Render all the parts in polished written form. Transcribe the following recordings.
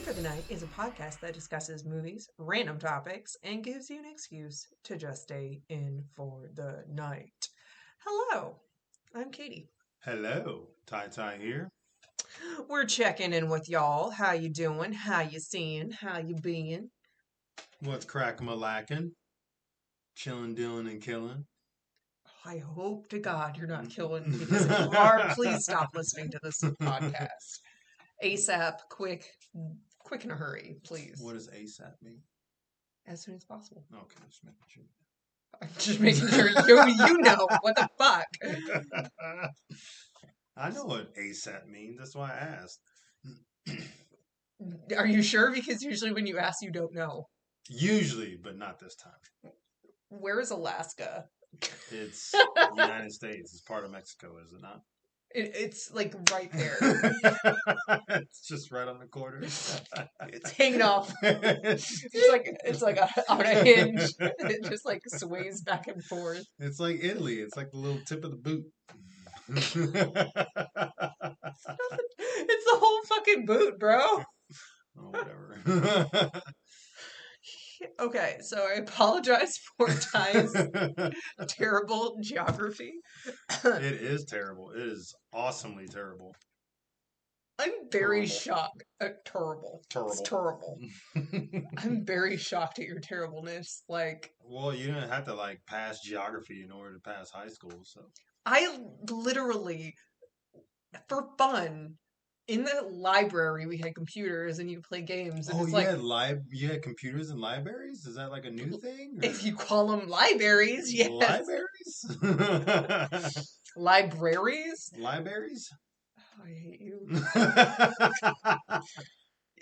for the Night is a podcast that discusses movies, random topics, and gives you an excuse to just stay in for the night. Hello, I'm Katie. Hello, Ty Ty here. We're checking in with y'all. How you doing? How you seeing? How you being? What's crackin' a lackin'? Chillin', dealing, and killing. I hope to God you're not killing, because if you are, please stop listening to this podcast. ASAP, quick in a hurry, please. What does ASAP mean? As soon as possible. Okay, just making sure. I'm just making sure you know. What the fuck? I know what ASAP means. That's why I asked. Are you sure? Because usually when you ask, you don't know. Usually, but not this time. Where is Alaska? It's United States. It's part of Mexico, is it not? It's like right there. It's just right on the corner. It's hanging off. It's like on a hinge. It just like sways back and forth. It's like Italy. It's like the little tip of the boot. It's the whole fucking boot, bro. Oh, whatever. Okay, so I apologize for Ty's terrible geography. It is terrible. It is awesomely terrible. I'm very shocked. Terrible. Terrible. It's terrible. I'm very shocked at your terribleness. Like, well, you didn't have to like pass geography in order to pass high school, so I literally, for fun, in the library we had computers and you could play games. And oh, it's you like, had you had computers in libraries? Is that like a new thing? If you call them libraries, yes. Libraries? Libraries? Libraries? I hate you.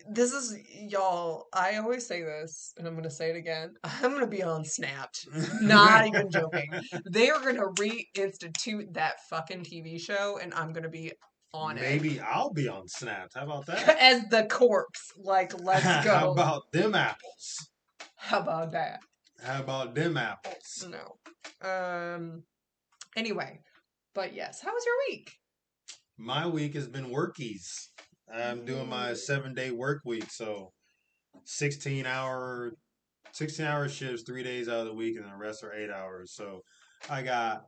This is, y'all, I always say this, and I'm going to say it again. I'm going to be on Snapped. Not even joking. They are going to reinstitute that fucking TV show, and I'm going to be on Maybe I'll be on Snapped. How about that? As the corpse. Like, let's go. How about them apples? How about that? How about them apples? No. Anyway, but yes, how was your week? My week has been workies. I'm doing my 7-day work week, so 16-hour shifts, 3 days out of the week, and the rest are 8 hours. So I got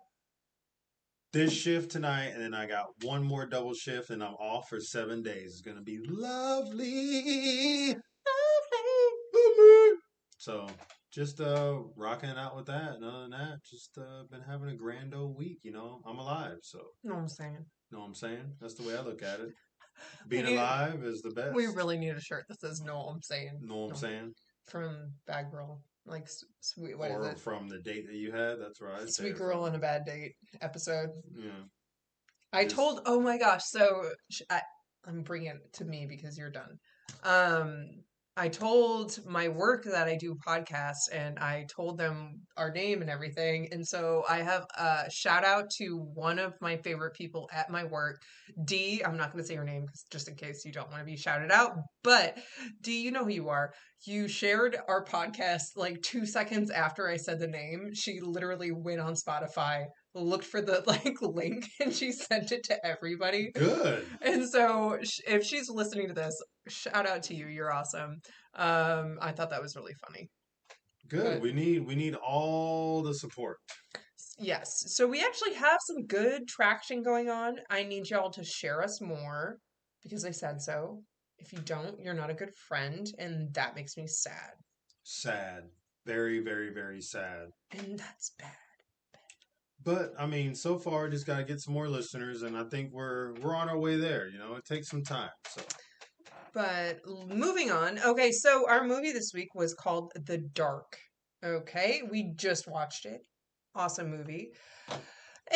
this shift tonight, and then I got one more double shift, and I'm off for 7 days. It's gonna be lovely, lovely. So just rocking it out with that. And other than that, just been having a grand old week. You know, I'm alive. So know what I'm saying? Know what I'm saying? That's the way I look at it. Being alive is the best. We really need a shirt that says "Know what I'm saying." Know what I'm saying? From Bad Girl, like sweet. What or is it? From the date that you had. That's right. Sweet Girl on a Bad Date episode. Yeah. I told. Oh my gosh! So I'm bringing it to me because you're done. I told my work that I do podcasts, and I told them our name and everything. And so I have a shout out to one of my favorite people at my work, D. I'm not going to say her name just in case you don't want to be shouted out. But D, you know who you are. You shared our podcast like 2 seconds after I said the name. She literally went on Spotify, looked for the link, and she sent it to everybody. Good. And so if she's listening to this, shout out to you. You're awesome. I thought that was really funny. Good. But we need all the support. Yes. So we actually have some good traction going on. I need y'all to share us more because I said so. If you don't, you're not a good friend, and that makes me sad. Sad. Very, very, very sad. And that's bad. But I mean, so far, just gotta get some more listeners, and I think we're on our way there. You know, it takes some time. So. But moving on. Okay, so our movie this week was called The Dark. Okay, we just watched it. Awesome movie.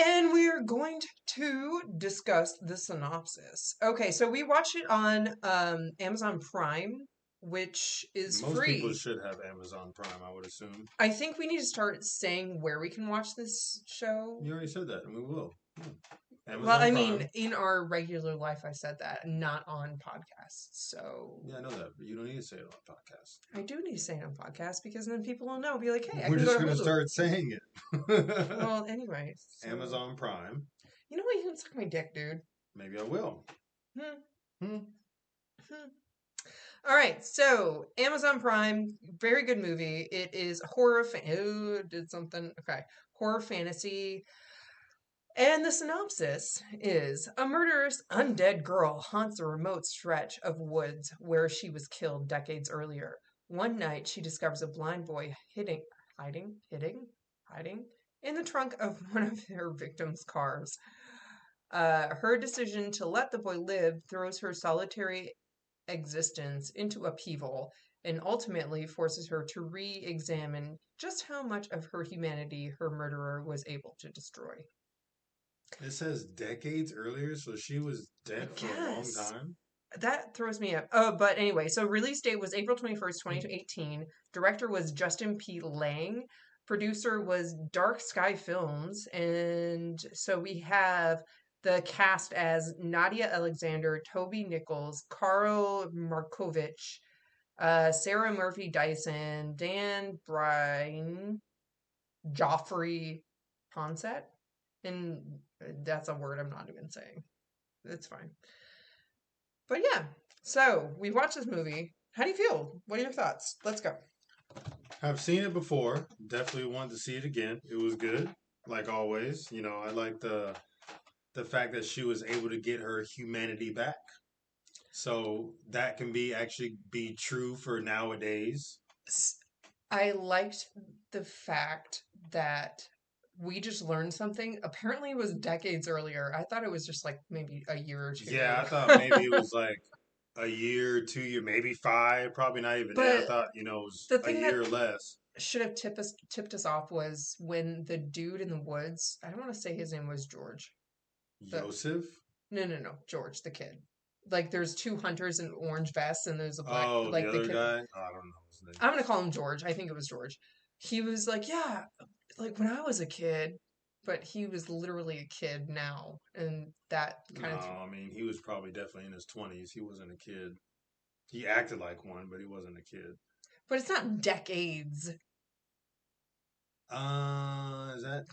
And we're going to discuss the synopsis. Okay, so we watched it on Amazon Prime, which is Most free. People should have Amazon Prime, I would assume. I think we need to start saying where we can watch this show. You already said that, and we will. Amazon well, I Prime. Mean, in our regular life, I said that, not on podcasts. So yeah, I know that, but you don't need to say it on podcasts. I do need to say it on podcasts because then people will know. Be like, hey, we're just going to start saying it. Well, anyway, so. Amazon Prime. You know what? You can suck my dick, dude. Maybe I will. All right, so Amazon Prime, very good movie. It is horror. Oh, did something. Okay, horror fantasy. And the synopsis is a murderous undead girl haunts a remote stretch of woods where she was killed decades earlier. One night, she discovers a blind boy hiding in the trunk of one of her victim's cars. Her decision to let the boy live throws her solitary existence into upheaval and ultimately forces her to re examine just how much of her humanity her murderer was able to destroy. It says decades earlier, so she was I dead for a long guess. time. That throws me up. Oh, but anyway, so release date was April 21st, 2018. Director was Justin P. Lang. Producer was Dark Sky Films. And so we have the cast as Nadia Alexander, Toby Nichols, Carl Markovich, Sarah Murphy Dyson, Dan Bryan, Joffrey Ponset. And that's a word I'm not even saying. It's fine. But yeah, so we watched this movie. How do you feel? What are your thoughts? Let's go. I've seen it before. Definitely want to see it again. It was good, like always. You know, I like the fact that she was able to get her humanity back. So that can be actually be true for nowadays. I liked the fact that we just learned something. Apparently, it was decades earlier. I thought it was just like maybe a year or two. Yeah, I thought maybe it was like a year, 2 year, maybe five. Probably not even that. I But thought it was the a thing that year or less. should have tipped us off was when the dude in the woods. I don't want to say his name was George. The Yosef. no, George, the kid. Like there's two hunters in orange vests, and there's a black Oh, the like the other kid. guy. Oh, I don't know his name. I'm gonna call him George. I think it was George. He was like, yeah, like when I was a kid, but he was literally a kid now, and that No, kind of. I mean he was probably definitely in his 20s. He wasn't a kid. He acted like one, but he wasn't a kid. But it's not decades. Is that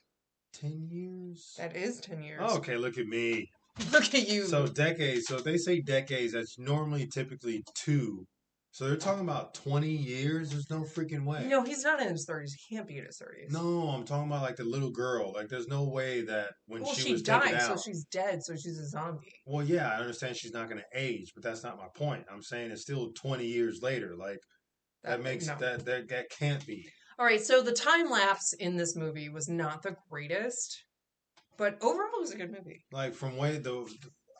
10 years? That is 10 years. Oh, okay, look at me. Look at you. So decades. So if they say decades, that's normally typically two. So they're talking about 20 years. There's no freaking way. No, he's not in his 30s. He can't be in his 30s. No, I'm talking about like the little girl. Like, there's no way that when Well, she she was taken died, so out. she's dead, so she's a zombie. Well, yeah, I understand she's not going to age, but that's not my point. I'm saying it's still 20 years later. Like, that makes No. that can't be. All right, so the time lapse in this movie was not the greatest, but overall it was a good movie. Like from way the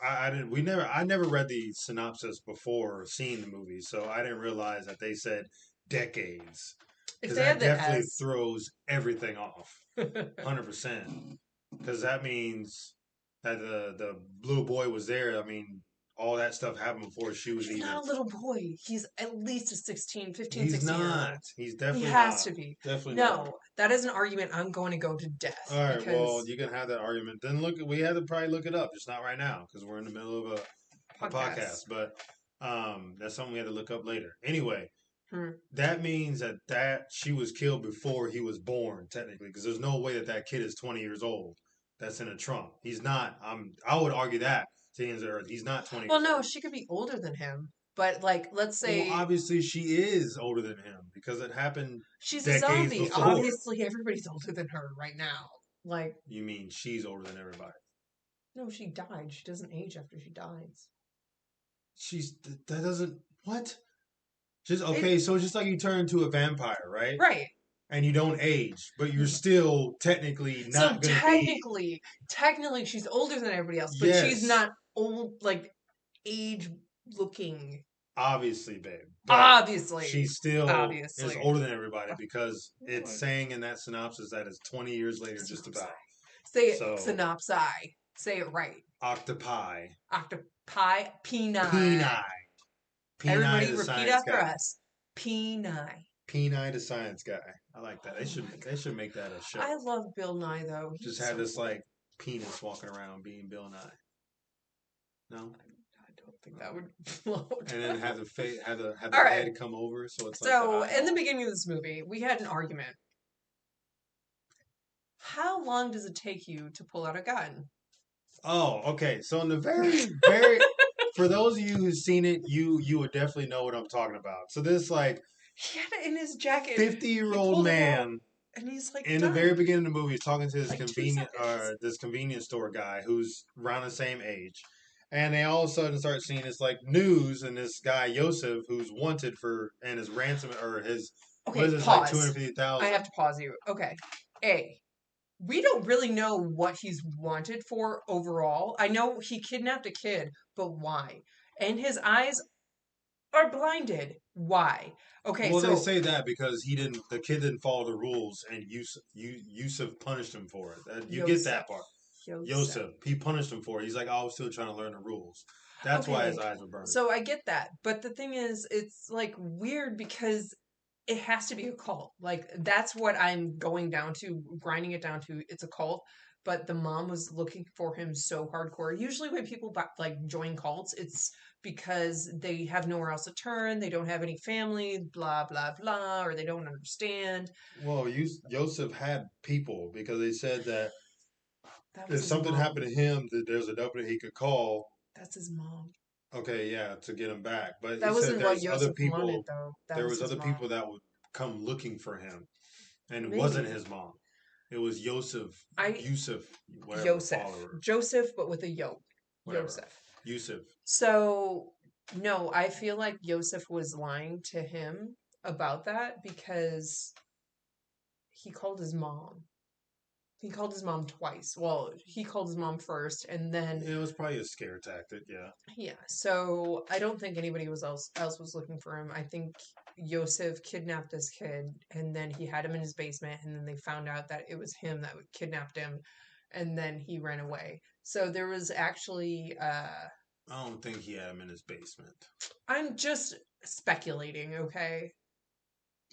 I didn't I never read the synopsis before seeing the movie, so I didn't realize that they said decades. If Because they that had the definitely S, throws everything off, 100%. Because that means that the little boy was there. I mean, all that stuff happened before she was he's even. not a little boy. He's at least a 16, 15, He's 16 year not. old. He's He definitely has not. to be. Definitely No, not. that is an argument I'm going to go to death. All right. Because Well, you can have that argument. Then look, we had to probably look it up. Just not right now because we're in the middle of a podcast. But that's something we had to look up later. Anyway, that means that she was killed before he was born, technically, because there's no way that that kid is 20 years old. That's in a trunk. He's not. I would argue that to the ends of the earth, he's not 20. Well, no, she could be older than him. But like, let's say Well, obviously she is older than him because it happened. she's a decades zombie. before. Obviously, everybody's older than her right now. Like, you mean she's older than everybody? No, she died. She doesn't age after she dies. That doesn't what? Just okay. So it's just like you turn into a vampire, right? Right. And you don't age, but you're still technically not so going to be. Technically, she's older than everybody else, but she's not old, like age looking. Obviously, babe. Obviously, she still is older than everybody because it's saying in that synopsis that it's 20 years later, just about. Say it. Synopsi. Say it right. Octopi. Octopi. Peni. Peni. Everybody repeat after us. Peni. Peni the science guy. I like that. They should make that a show. I love Bill Nye though. Just have this like penis walking around being Bill Nye. No, I don't think that would float. And then have the right. head come over, so it's so in the beginning of this movie, we had an argument. How long does it take you to pull out a gun? Oh, okay. So in the very for those of you who've seen it, you would definitely know what I'm talking about. So this like He had it in his jacket. 50-year-old man and he's like, in the done. very beginning of the movie is talking to Like 2 seconds. this convenience store guy who's around the same age. And they all of a sudden start seeing this like news, and this guy Yosef, who's wanted for and his ransom or his what Okay, is this like pause. 250,000? I have to pause you. Okay. A. We don't really know what he's wanted for overall. I know he kidnapped a kid, but why? And his eyes are blinded. Why? Okay, Well, they so say that because the kid didn't follow the rules, and Yusuf punished him for it. You get Yosef. that part. Yosef, he punished him for it. He's like, I was still trying to learn the rules. That's why his Okay, eyes were burning. so I get that. But the thing is, it's like weird because it has to be a cult. Like that's what I'm going down to, grinding it down to. It's a cult. But the mom was looking for him so hardcore. Usually, when people like join cults, it's because they have nowhere else to turn. They don't have any family, blah blah blah, or they don't understand. Well, Yosef had people because they said that That was if his something mom. happened to him, that there's a number he could call. That's his mom. Okay, yeah, to get him back. But he That said wasn't what there's other Yosef wanted, people. though. That There was was his other mom. people that would come looking for him, and it wasn't Maybe. his mom. It was Yosef, whatever Yosef. follower, Joseph, but with a yo. whatever. Yosef. Yusuf. So, no, I feel like Yosef was lying to him about that because he called his mom. He called his mom twice. Well, he called his mom first, and then It was probably a scare tactic, yeah. yeah. So I don't think anybody else was looking for him. I think Yosef kidnapped this kid, and then he had him in his basement, and then they found out that it was him that kidnapped him, and then he ran away. So there was actually I don't think he had him in his basement. I'm just speculating, okay?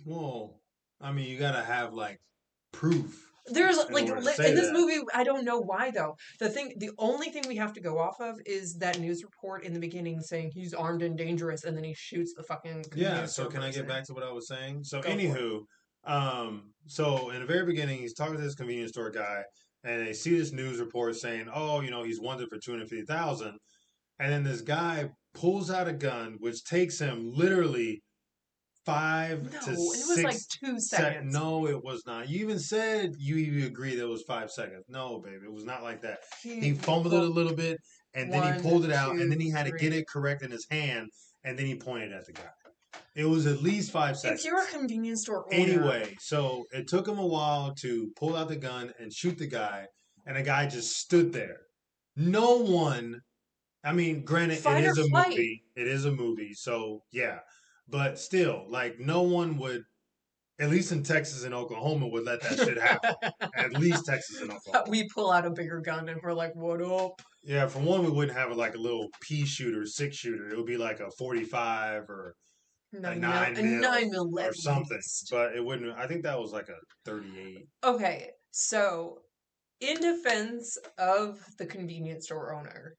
Well, I mean, you gotta have like proof There's in like order to say in this that. movie, I don't know why though. The only thing we have to go off of is that news report in the beginning saying he's armed and dangerous, and then he shoots the fucking Yeah. convenience So store can I get person. back to what I was saying? So, Go for it. anywho, so in the very beginning, he's talking to this convenience store guy, and they see this news report saying, "Oh, he's wanted for 250,000," and then this guy pulls out a gun, which takes him literally 5 to No, it was like 6 2 sec. seconds. No, it was not. You even said you even agreed that it was 5 seconds. No, baby, it was not like that. He fumbled it a little bit, and then he pulled it out, and then he had to get it correct in his hand, and then he pointed at the guy. It was at least 5 seconds. If you're a convenience store owner, Anyway, so it took him a while to pull out the gun and shoot the guy, and the guy just stood there. No one. I mean, granted, it fight or is a flight. movie. It is a movie, so yeah. But still, like, no one would, at least in Texas and Oklahoma, would let that shit happen. At least Texas and Oklahoma. We pull out a bigger gun and we're like, "What up?" Yeah, for one, we wouldn't have like a little pea shooter, 6 shooter. It would be like a 45 or a 9 mil or something. But it wouldn't. I think that was like a 38. Okay, so in defense of the convenience store owner,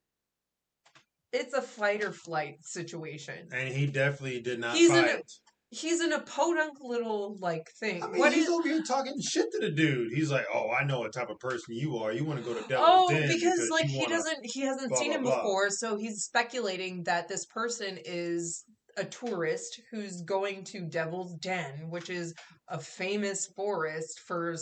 it's a fight or flight situation. And he definitely did not He's fight. He's in a podunk little like thing. I mean, he's over here talking shit to the dude. He's like, "Oh, I know what type of person you are. You want to go to Devil's Den because like you wanna he hasn't blah, seen blah, him blah." before, so he's speculating that this person is a tourist who's going to Devil's Den, which is a famous forest for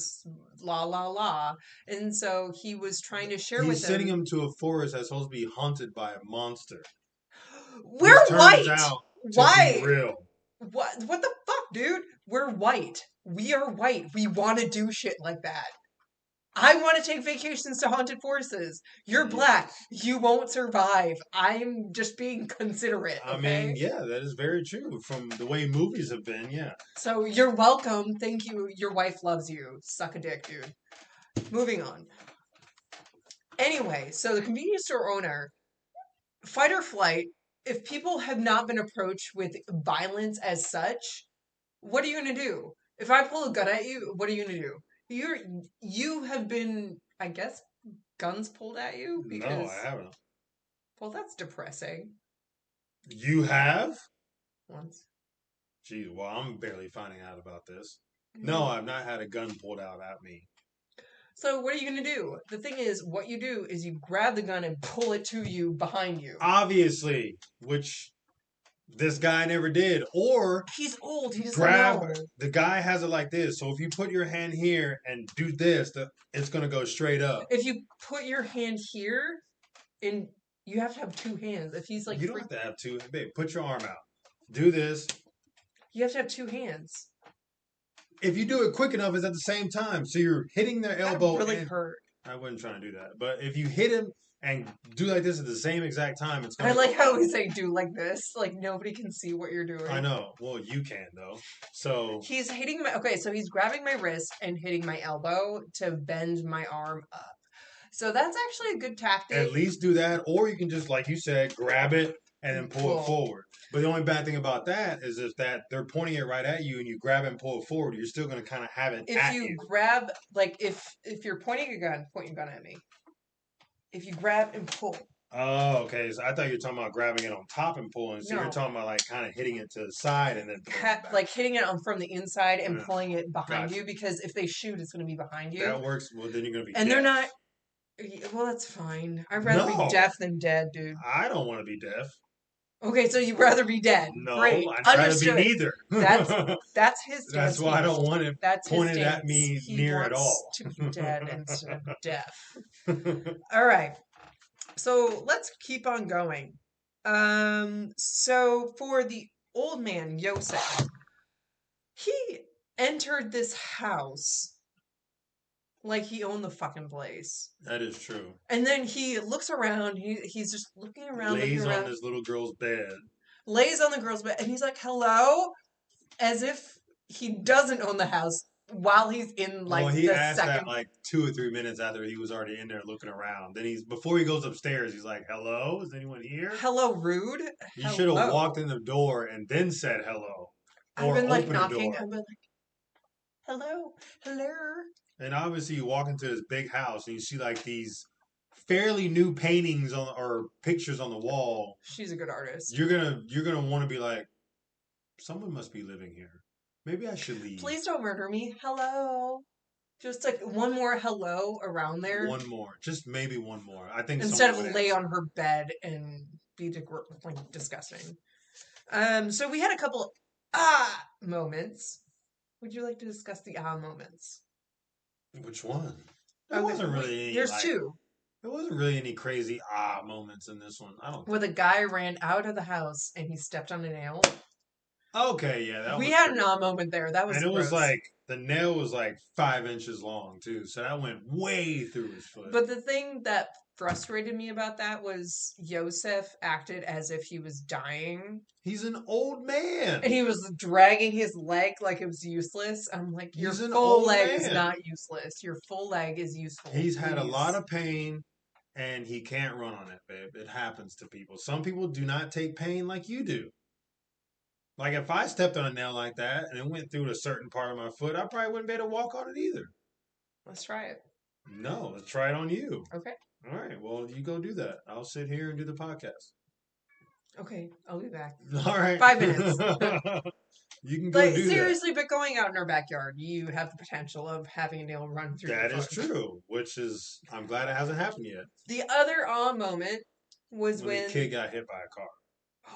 la la la, and so he was trying to share with He's sending him. him to a forest that's supposed to be haunted by a monster. We're which turns white. out to Why? be real. What the fuck, dude? We're white. We are white. We want to do shit like that. I want to take vacations to haunted forests. You're black. You won't survive. I'm just being considerate, okay? I mean, yeah, that is very true. From the way movies have been, yeah. So you're welcome. Thank you. Your wife loves you. Suck a dick, dude. Moving on. Anyway, so the convenience store owner, fight or flight, if people have not been approached with violence as such, what are you going to do? If I pull a gun at you, what are you going to do? You have been, I guess, guns pulled at you? Because, No, I haven't. well, that's depressing. You have? Once. Geez, well, I'm barely finding out about this. No, I've not had a gun pulled out at me. So what are you gonna do? The thing is, what you do is you grab the gun and pull it to you behind you. Obviously, which this guy never did. Or He's old. He doesn't grab know. the guy has it like this. So if you put your hand here and do this, it's gonna go straight up. If you put your hand here, and you have to have two hands. If he's like You don't have to have two. Babe, put your arm out. Do this. you have to have two hands. If you do it quick enough, it's at the same time. So you're hitting their elbow. That really hurt. I wasn't trying to do that. But if you hit him and do like this at the same exact time, it's gonna. I like how we say do like this. Like nobody can see what you're doing. I know. Well, you can though. So he's hitting my so he's grabbing my wrist and hitting my elbow to bend my arm up. So that's actually a good tactic. At least do that, or you can just, like you said, grab it and then pull it forward. But the only bad thing about that is if that they're pointing it right at you and you grab it and pull it forward, you're still going to kind of have it. If you grab, like if you're pointing a gun, point your gun at me. If you grab and pull. Oh, okay. So I thought you were talking about grabbing it on top and pulling. So you're talking about like kind of hitting it to the side and then like hitting it from the inside and pulling it behind you, because if they shoot, it's going to be behind you. That works. Well, then you're going to be. And deaf. They're not. Well, that's fine. I'd rather be deaf than dead, dude. I don't want to be deaf. Okay, so you'd rather be dead. No, Great. I'd rather be neither. That's his. That's why I don't want it pointed at me near at all. To be dead instead of deaf. All right, so let's keep on going. So for the old man Yosef, he entered this house like he owned the fucking place. That is true. And then he looks around. He's just looking around. Lays on this little girl's bed. Lays on the girl's bed. And he's like, hello? As if he doesn't own the house while he's in like he asked that like 2 or 3 minutes after he was already in there looking around. Then before he goes upstairs, he's like, hello? Is anyone here? Hello, rude? You should have walked in the door and then said hello. I've been like knocking. I've been like, hello? Hello? And obviously, you walk into this big house and you see like these fairly new paintings or pictures on the wall. She's a good artist. You're gonna want to be like, someone must be living here. Maybe I should leave. Please don't murder me. Hello. Just like one more hello around there. One more, just maybe one more. I think instead of lay on her bed and be like disgusting. So we had a couple moments. Would you like to discuss the moments? Which one? There wasn't really any. There's two. There wasn't really any crazy moments in this one. I don't. Where the guy ran out of the house and he stepped on a nail. Okay, yeah, we had an moment there. That was. And it was like the nail was like 5 inches long too, so that went way through his foot. But the thing that frustrated me about that was Yosef acted as if he was dying. He's an old man. And he was dragging his leg like it was useless. I'm like, your full leg is not useless. Your full leg is useful. He's had a lot of pain and he can't run on it, babe. It happens to people. Some people do not take pain like you do. Like if I stepped on a nail like that and it went through a certain part of my foot, I probably wouldn't be able to walk on it either. Let's try it. No, let's try it on you. Okay. All right. Well, you go do that. I'll sit here and do the podcast. Okay, I'll be back. All right. 5 minutes. You can go do seriously, but going out in our backyard, you have the potential of having a nail run through your foot. That is true, which is, I'm glad it hasn't happened yet. The other moment was when the kid got hit by a car.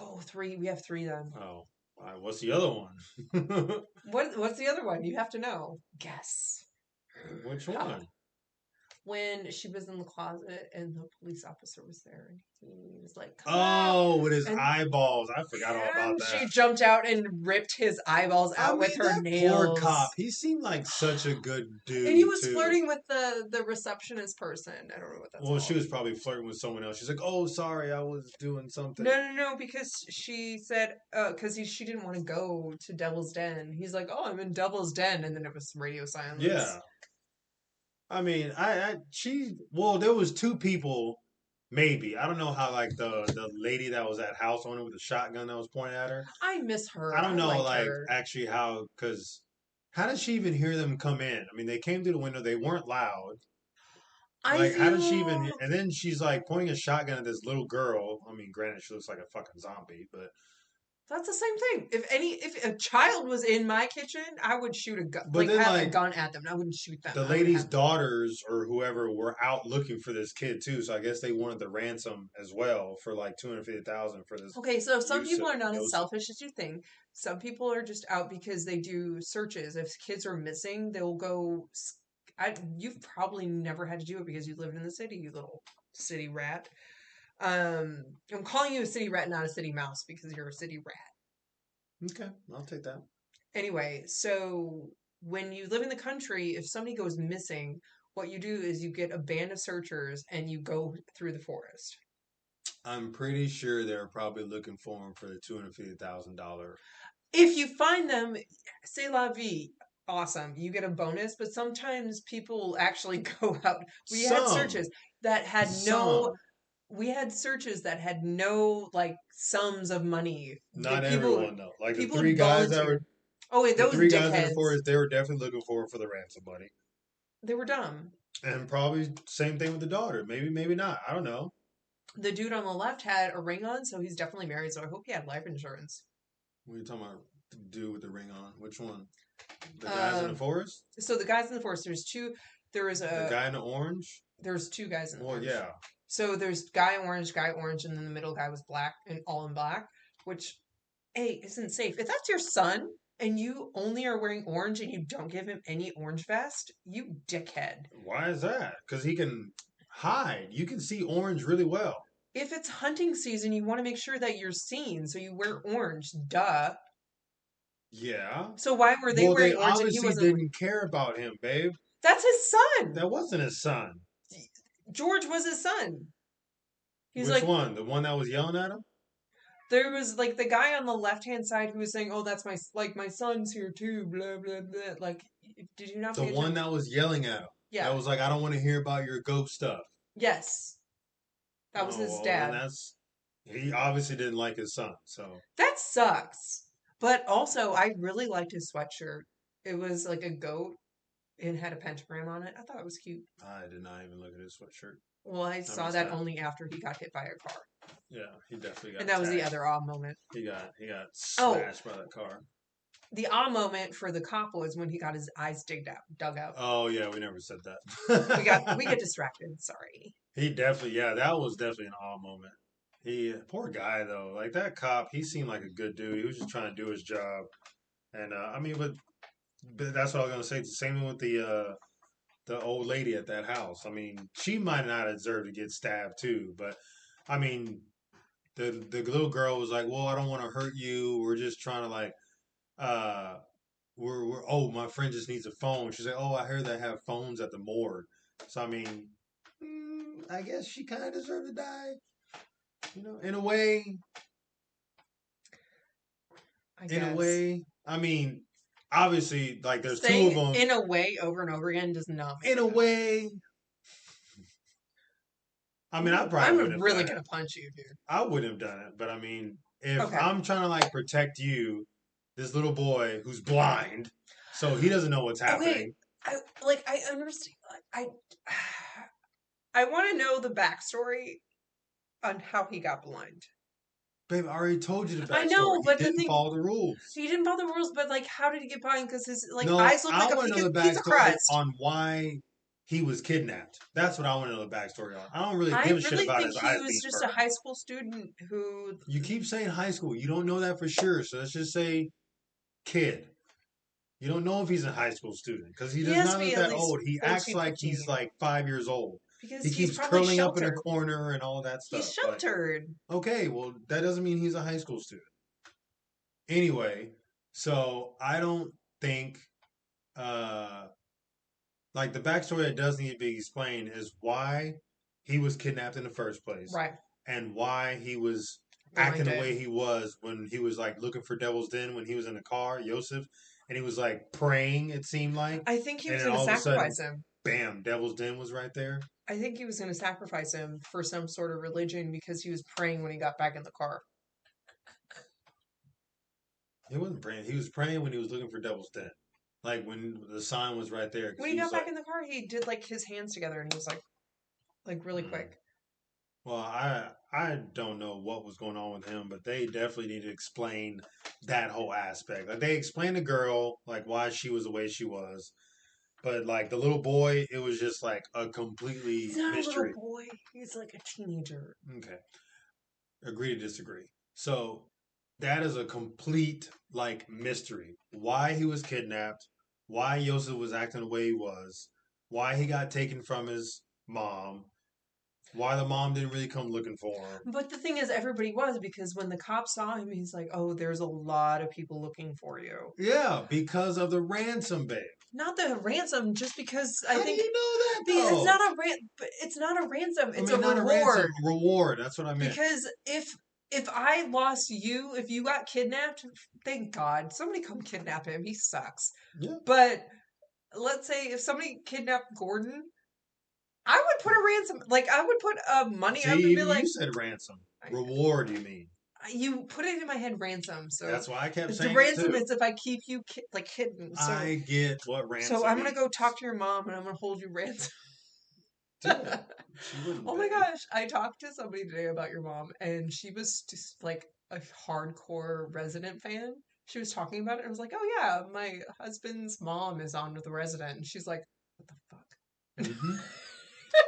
Oh, 3. We have 3 then. Oh. What's the other one? What's the other one? You have to know. Guess. Which one? When she was in the closet and the police officer was there and he was like, with his eyeballs. I forgot all about that. She jumped out and ripped his eyeballs out with her nails. Poor cop. He seemed like such a good dude. And he was flirting with the receptionist person. I don't know what that's called. She was probably flirting with someone else. She's like, oh, sorry, I was doing something. No, because she said, because she didn't want to go to Devil's Den. He's like, oh, I'm in Devil's Den. And then it was radio silence. Yeah. I mean, there was 2 people, maybe. I don't know how, like, the lady that was at house owner with the shotgun that was pointing at her. I miss her. I don't know, actually how, because how did she even hear them come in? I mean, they came through the window. They weren't loud. How did she even, and then she's, like, pointing a shotgun at this little girl. I mean, granted, she looks like a fucking zombie, but That's the same thing. If a child was in my kitchen, I would shoot a gun, But then, have a like, gun at them. I wouldn't shoot them. the I would lady's have. daughters or whoever were out looking for this kid too, so I guess they wanted the ransom as well for like 250,000 for this Okay, so some people Yusuf. are not as Yosef. selfish as you think. Some people are just out because they do searches. If kids are missing, they'll go. You've probably never had to do it because you live in the city, you little city rat. I'm calling you a city rat, not a city mouse, because you're a city rat. Okay, I'll take that. Anyway, so when you live in the country, if somebody goes missing, what you do is you get a band of searchers and you go through the forest. I'm pretty sure they were probably looking for him for the $250,000. If you find them, c'est la vie. Awesome. You get a bonus, but sometimes people actually go out. We had Some, searches that had no some, we had searches that had no like sums of money. The not people everyone though. Like people volunteered. Oh wait, the those three guys in the dickheads. forest, they were definitely looking for him for the ransom money. They were dumb. And probably same thing with the daughter. Maybe, maybe not. I don't know. The dude on the left had a ring on, so he's definitely married. So I hope he had life insurance. What are you talking about? The dude with the ring on? Which one? The guys in the forest? So the guys in the forest, there's two. There was The a. guy in the orange? There's two guys in the Well, orange. yeah. So there's guy orange, and then the middle guy was black and all in black, which, hey, isn't safe. If that's your son and you only are wearing orange and you don't give him any orange vest, you dickhead. Why is that? Because he can hide. You can see orange really well. If it's hunting season, you want to make sure that you're seen, so you wear orange. Duh. Yeah. So why were they Well, they wearing orange and he obviously wasn't? didn't care about him, babe. That's his son. That wasn't his son. George was his son. He's Which like, one? The one that was yelling at him? there was like the guy on the left hand side who was saying, "Oh, that's my son's here too." Blah blah blah. Like, did you not? The Pay one attention? that was yelling at him. Yeah. That was like, I don't want to hear about your ghost stuff. Yes. That was Oh, his well, then dad. he obviously didn't like his son. So That sucks. But also, I really liked his sweatshirt. It was like a goat and had a pentagram on it. I thought it was cute. I did not even look at his sweatshirt. Well, I saw missed that that. only after he got hit by a car. Yeah, he definitely got And that was the tagged. other awe moment. He got Oh. smashed by that car. The awe moment for the cop was when he got his eyes dug out. Oh yeah, we never said that. We get distracted. Sorry. He definitely, yeah, that was definitely an awe moment. He poor guy though, like that cop, he seemed like a good dude. He was just trying to do his job, and I mean, but that's what I was gonna say. The same with the old lady at that house. I mean, she might not deserve to get stabbed too, but I mean, the little girl was like, "Well, I don't want to hurt you. We're just trying to like, uh, we're oh, my friend just needs a phone." She's like, "Oh, I heard they have phones at the morgue." So I mean, I guess she kind of deserved to die, you know, in a way. In a way, I mean, obviously, like there's Saying two of them. In a way over and over again does not make In a way. I mean, I probably would I'm have really done gonna it. punch you, dude. I wouldn't have done it, but I mean, if Okay. I'm trying to like protect you, this little boy who's blind, so he doesn't know what's happening. I understand. I want to know the backstory on how he got blind. Babe, I already told you the backstory. I know, but he the didn't thing follow the rules. he didn't follow the rules. But like, how did he get blind? Because his No, eyes look like I a want to know the pizza backstory crust. on why he was kidnapped. That's what I want to know the backstory on. I don't really give a shit about his I eyes think he being was just burned. a high school student who. You keep saying high school. You don't know that for sure. So let's just say kid. You don't know if he's a high school student because he does not look that old. He acts like he's like 5 years old. Because he keeps curling up in a corner and all that stuff. He's sheltered. Like, okay, well, that doesn't mean he's a high school student. Anyway, so I don't think, like, the backstory that does need to be explained is why he was kidnapped in the first place. Right. And why he was acting the way he was when he was, like, looking for Devil's Den when he was in the car, Yosef. And he was, like, praying, it seemed like. I think he was going to sacrifice him. Bam, Devil's Den was right there. I think he was going to sacrifice him for some sort of religion because he was praying when he got back in the car. He wasn't praying. He was praying when he was looking for Devil's Den. Like when the sign was right there. When he got back in the car, he did like his hands together and he was like really quick. Well, I don't know what was going on with him, but they definitely need to explain that whole aspect. Like they explained the girl, like why she was the way she was, but like the little boy, it was just like a He's completely not a little mystery. boy. He's like a teenager. Okay, agree to disagree. So that is a complete like mystery. Why he was kidnapped, why Yosef was acting the way he was, why he got taken from his mom, why the mom didn't really come looking for him. But the thing is, everybody was because when the cop saw him, he's like, "Oh, there's a lot of people looking for you." Yeah, because of the ransom babe. Not the ransom, just because I How do think you know that it's though? not a it's not a ransom. I It's a mean, not a ransom, reward. reward. That's what I meant. Because if I lost you, if you got kidnapped, thank God somebody come kidnap him. He sucks. Yeah. But let's say if somebody kidnapped Gordon, I would put a ransom, like I would put money See, up and be even you like, said ransom. Reward, you mean? you put it in my head ransom. So That's why I kept the saying it ransom too. is if I keep you like hidden. I get what So ransom I'm gonna means. go talk to your mom and I'm gonna hold you ransom. Do it. She wouldn't Oh my pay. gosh, I talked to somebody today about your mom, and she was just like a hardcore Resident fan. She was talking about it, and I was like, "Oh yeah, my husband's mom is on with the Resident," and she's like, "What the fuck?" Hmm.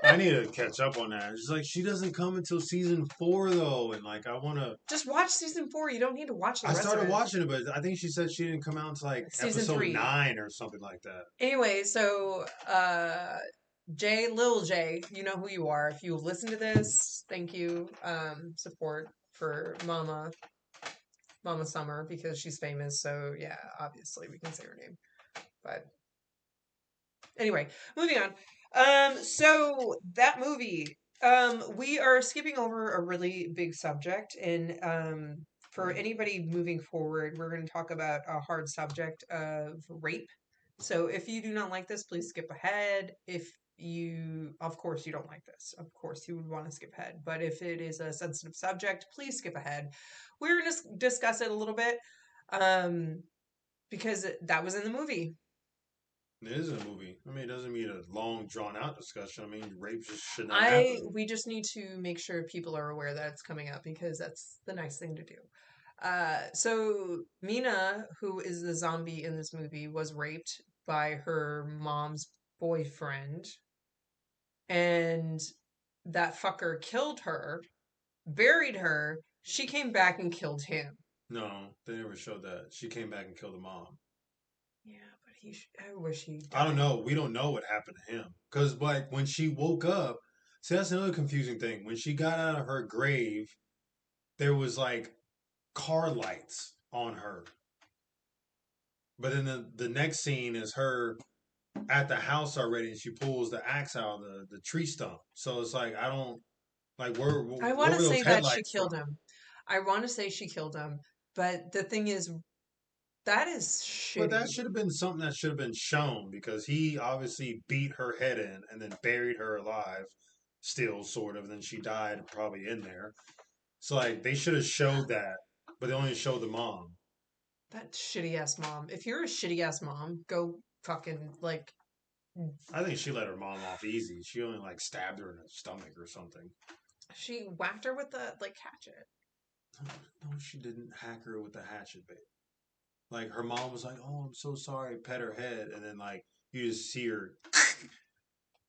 I need to catch up on that. It's like she doesn't come until season 4 though, and like I want to. Just watch season 4. You don't need to watch the I rest of started it. watching it, but I think she said she didn't come out until like Season episode 3. 9 or something like that. Anyway, so Lil J, you know who you are. If you listen to this, thank you. Support for Mama Summer because she's famous. So yeah, obviously we can say her name. But anyway, moving on. So that movie, we are skipping over a really big subject, and for anybody moving forward, we're going to talk about a hard subject of rape. So if you do not like this, please skip ahead. If you, of course, you don't like this, of course, you would want to skip ahead. But if it is a sensitive subject, please skip ahead. We're going to discuss it a little bit, um, because that was in the movie. It is a movie. I mean, it doesn't mean a long, drawn out discussion. I mean, rape just should not happen. We just need to make sure people are aware that it's coming up because that's the nice thing to do. So Mina, who is the zombie in this movie, was raped by her mom's boyfriend, and that fucker killed her, buried her. She came back and killed him. No, they never showed that. She came back and killed the mom. Yeah, but I wish he I don't died. know. We don't know what happened to him. Because, like, when she woke up, see, that's another confusing thing. When she got out of her grave, there was, like, car lights on her. But then the next scene is her at the house already, and she pulls the axe out of the tree stump. So it's like, I don't, like, I where want were to those say that she headlights killed from? him. I want to say she killed him, but the thing is, that is But that shitty. should have been something that should have been shown because he obviously beat her head in and then buried her alive, still sort of. And then she died probably in there. So like they should have showed that, but they only showed the mom. That shitty ass mom. If you're a shitty ass mom, go fucking like. I think she let her mom off easy. She only like stabbed her in the stomach or something. She whacked her with the like hatchet. No, she didn't hack her with the hatchet, babe. Like her mom was like, "Oh, I'm so sorry," pet her head, and then like you just see her,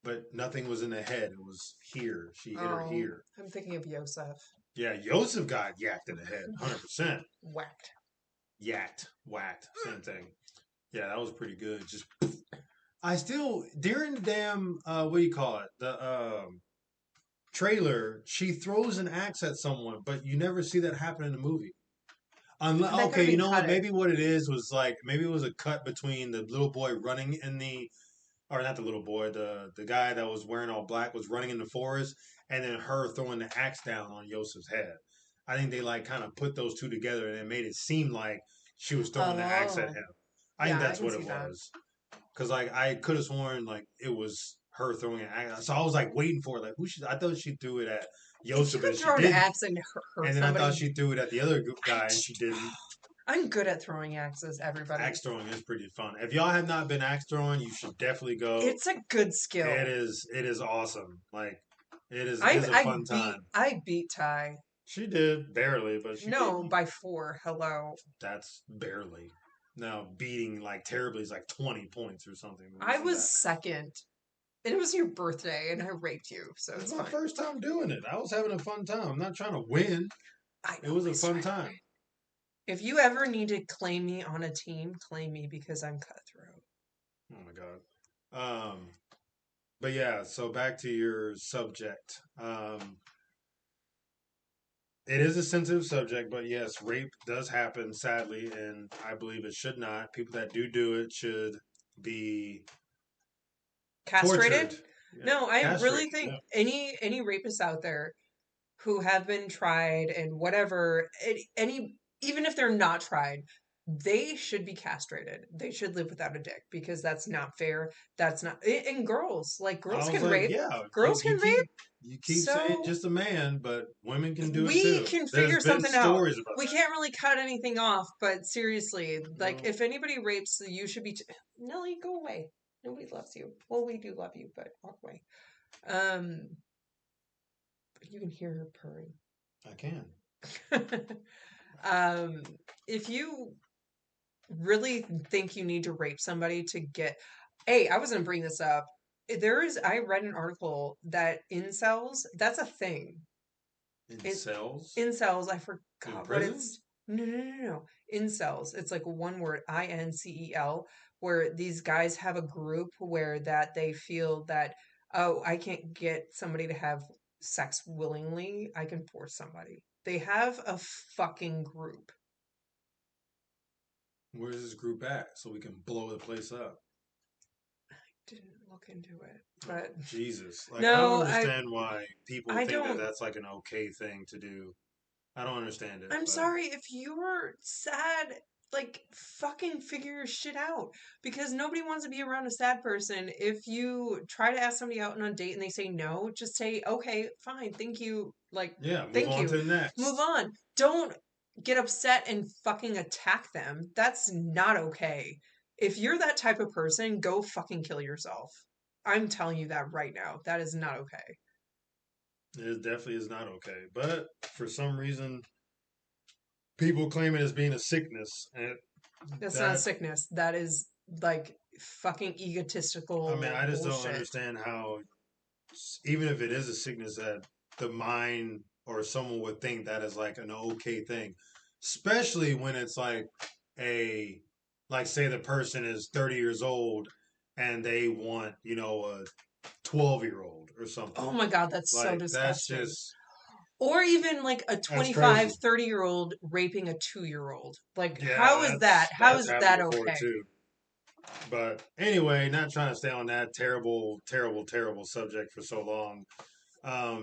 but nothing was in the head. It was here. She hit her Oh, here. I'm thinking of Yosef. Yeah, Yosef got yacked in the head, 100%. Whacked. Yacked, whacked, same thing. Yeah, that was pretty good. Just I still during the damn what do you call it? The trailer, she throws an axe at someone, but you never see that happen in the movie. Unless, That could okay, have you been know what? cut. It. Maybe what it is was like maybe it was a cut between the little boy running in the or not the little boy, the guy that was wearing all black was running in the forest, and then her throwing the axe down on Yosef's head. I think they like kind of put those two together and it made it seem like she was throwing the axe at Oh, him. I think yeah, I that's can what see it that. was. Cause like I could have sworn like it was her throwing an axe. So I was like waiting for it. Like who should I thought she threw it at If you Yosef could and she throw an didn't. axe and hurt And then I thought somebody, she threw it at the other I, guy and she didn't. I'm good at throwing axes. Everybody, Axe throwing is pretty fun. If y'all have not been axe throwing, you should definitely go. it's a good skill. It is awesome. Like It is a fun beat time. I beat Ty. She did barely, but she beat No, me. by 4. Hello. That's barely. Now beating like terribly is like 20 points or something. It I wasn't was that. second. And it was your birthday and I raped you, so It's it's my fine. first time doing it. I was having a fun time. I'm not trying to win. I It was a always try fun to time. win. If you ever need to claim me on a team, claim me because I'm cutthroat. Oh my god. But yeah, so back to your subject. It is a sensitive subject, but yes, rape does happen, sadly, and I believe it should not. People that do it should be Castrated? tortured, yeah, No, I castrated. really think Yeah, any rapists out there who have been tried and whatever, any even if they're not tried, they should be castrated. They should live without a dick because that's not fair. That's not and girls, like I girls was can like, rape. yeah, Girls can rape. you keep saying So just a man, but women can do it we too. can There's figure been something out. stories about We can't really cut anything off, but seriously, that. like No, if anybody rapes, you should be Nelly, go away. Nobody loves you. Well, we do love you, but walk away. Um, you can hear her purring. I can. um, if you really think you need to rape somebody to get, hey, I was gonna bring this up. I read an article that incels, that's a thing. In It cells, incels, I in forgot what it's. prisons. No. Incels. It's like one word, INCEL, where these guys have a group where that they feel that, oh, I can't get somebody to have sex willingly. I can force somebody. They have a fucking group. Where's this group at so we can blow the place up? Didn't look into it, Oh, but Jesus. Like, I don't no, understand why people I think that don't. that's like an okay thing to do. I don't understand it, I'm but sorry if you're sad, like fucking figure your shit out because nobody wants to be around a sad person. If you try to ask somebody out on a date and they say no, just say, "Okay, fine. Thank you." Like, yeah, move thank on you. to the Move next. on. Don't get upset and fucking attack them. That's not okay. If you're that type of person, go fucking kill yourself. I'm telling you that right now. That is not okay. It definitely is not okay. But for some reason, people claim it as being a sickness. And That's not a that, sickness. That is like fucking I mean, egotistical I just don't bullshit. understand how, even if it is a sickness, that the mind or someone would think that is like an okay thing. Especially when it's like a, like, say the person is 30 years old and they want, a 12-year-old or something. Oh my God, that's so Like, that's disgusting. just, Or even like a that's 25, crazy. 30-year-old raping a 2-year-old. Like, Yeah, how is that? How that's is happened that before okay? too. But anyway, not trying to stay on that terrible, terrible, terrible subject for so long.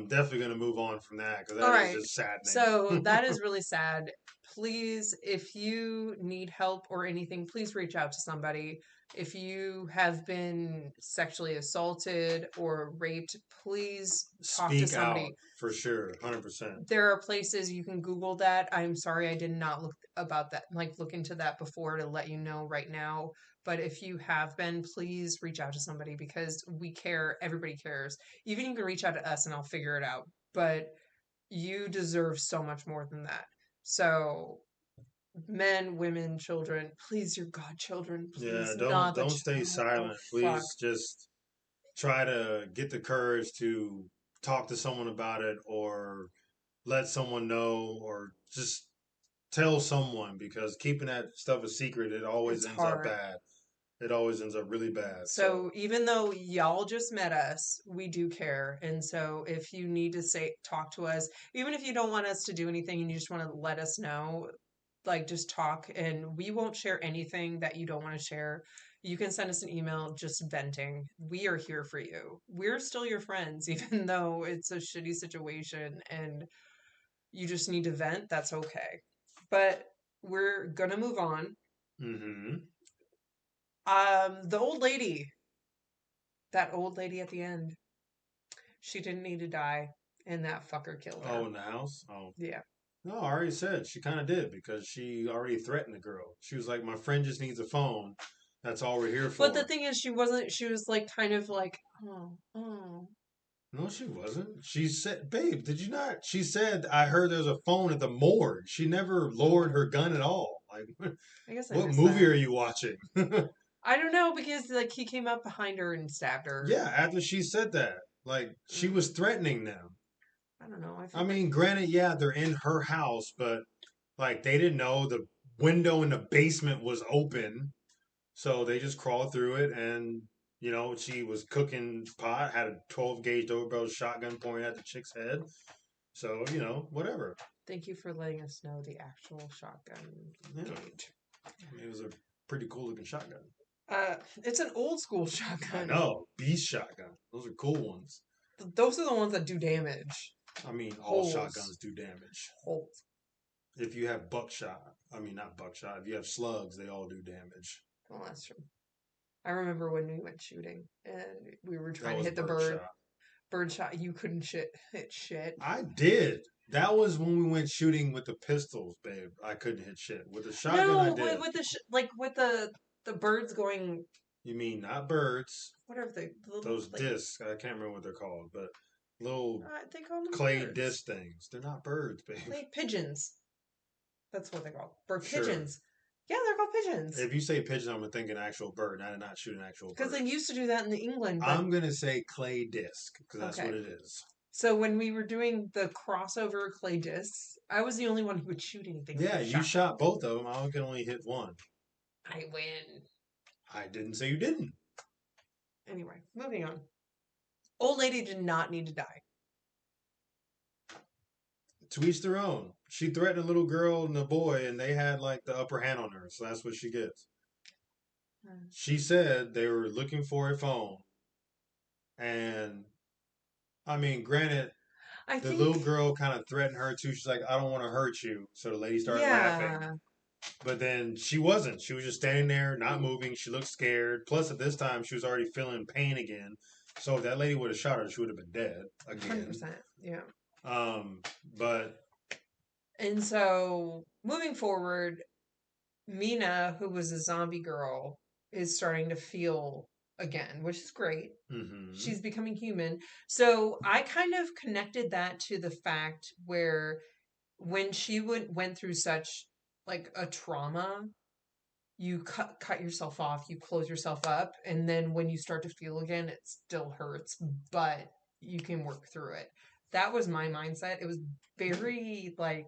Definitely going to move on from that because All that is right. just saddening. So that is really sad. Please, if you need help or anything, please reach out to somebody. If you have been sexually assaulted or raped, please talk to Speak out somebody. for sure, 100%. There are places you can Google that. I'm sorry I did not look about that, like look into that before to let you know right now. But if you have been, please reach out to somebody because we care. Everybody cares. Even you can reach out to us and I'll figure it out. But you deserve so much more than that. So, men, women, children, please, your godchildren, Yeah, please, not the don't stay oh silent. fuck. Please just try to get the courage to talk to someone about it or let someone know or just tell someone because keeping that stuff a secret, it always It's ends up hard. bad. It always ends up really bad. So, So even though y'all just met us, we do care. And so if you need to talk to us, even if you don't want us to do anything and you just want to let us know, like just talk and we won't share anything that you don't want to share. You can send us an email just venting. We are here for you. We're still your friends, even though it's a shitty situation and you just need to vent. That's okay. But we're gonna move on. mm-hmm. The old lady, that old lady at the end. She didn't need to die, and that fucker killed Oh, her. in the house? Oh. Yeah. No, I already said she kind of did because she already threatened the girl. She was like, "My friend just needs a phone. That's all we're here But the for." thing is, she wasn't, she was like, kind of like, oh, oh. No, she wasn't. She said, "Babe, did you not?" She said, "I heard there's a phone at the morgue." She never lowered her gun at all. Like, I guess I what missed movie that. are you watching? I don't know because like he came up behind her and stabbed her. Yeah, after she said that, like she was Mm, threatening them. I don't know. I I feel like mean, granted, yeah, they're in her house, but like they didn't know the window in the basement was open, so they just crawled through it. And she was cooking pot, had a 12 gauge doorbell shotgun pointing at the chick's head. So whatever. thank you for letting us know the actual shotgun Yeah, gauge. it was a pretty cool looking shotgun. It's an old school I shotgun. know, beast shotgun. Those are cool ones. Those are the ones that do damage. I mean, all Holes. shotguns do damage. Holes. If you have buckshot, I mean not buckshot. If you have slugs, they all do damage. Well, that's true. I remember when we went shooting and we were That trying to was hit the bird. birdshot. Birdshot. You couldn't hit shit. I did. That was when we went shooting with the pistols, babe. I couldn't hit shit. With the shotgun, I No, did. with the like with the birds going. You mean not birds? Whatever the little Those like, discs. I can't remember what they're called, but little they call them clay birds. disc things. They're not birds, babe. Like pigeons. That's what they're called. Bird Sure. pigeons. Yeah, they're called pigeons. If you say pigeon, I'm thinking actual bird. I did not shoot an actual bird. Because they used to do that in England. But... I'm gonna say clay disc because that's Okay. what it is. So when we were doing the crossover clay discs, I was the only one who would shoot anything. Yeah, you shot both of them. I can only hit one. I win. I didn't say you didn't. Anyway, moving on. Old lady did not need to die. To each their own. She threatened a little girl and a boy, and they had like the upper hand on her, so that's what she gets. She said they were looking for a phone, and I mean, granted, the little girl kind of threatened her too. She's like, "I don't want to hurt you," so the lady started laughing. But then she wasn't. She was just standing there, not moving. She looked scared. Plus, at this time, she was already feeling pain again. So if that lady would have shot her, she would have been dead again. 100%. Yeah. But and so moving forward, Mina, who was a zombie girl, is starting to feel again, which is great. Mm-hmm. She's becoming human. So I kind of connected that to the fact where when she went through such like a trauma, you cut yourself off, you close yourself up, and then when you start to feel again, it still hurts, but you can work through it. That was my mindset. It was very like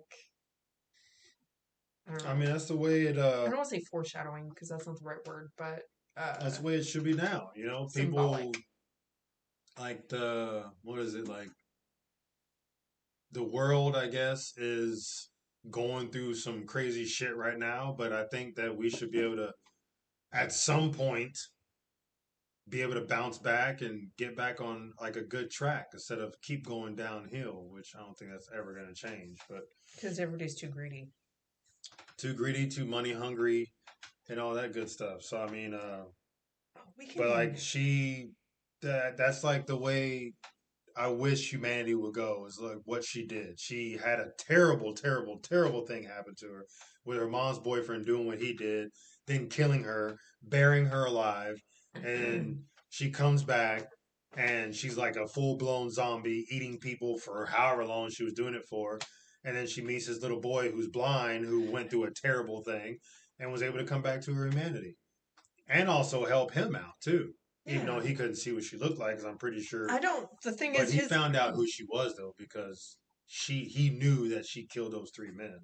I mean, that's the way it. I don't want to say foreshadowing because that's not the right word, but that's the way it should be now. symbolic. People like what is it like? The world, I guess, is going through some crazy shit right now, but I think that we should be able to, at some point, be able to bounce back and get back on like a good track instead of keep going downhill, which I don't think that's ever going to change. But because everybody's too greedy, too money hungry, and all that good stuff. So I mean, but like that's like the way I wish humanity would go is like what she did. She had a terrible, terrible, terrible thing happen to her with her mom's boyfriend doing what he did, then killing her, burying her alive, and she comes back and she's like a full blown zombie eating people for however long she was doing it for. And then she meets this little boy who's blind who went through a terrible thing and was able to come back to her humanity and also help him out too. Even though he couldn't see what she looked like, because I'm pretty sure. I don't. The thing but is, he found out who she was though, because he knew that she killed those 3 men.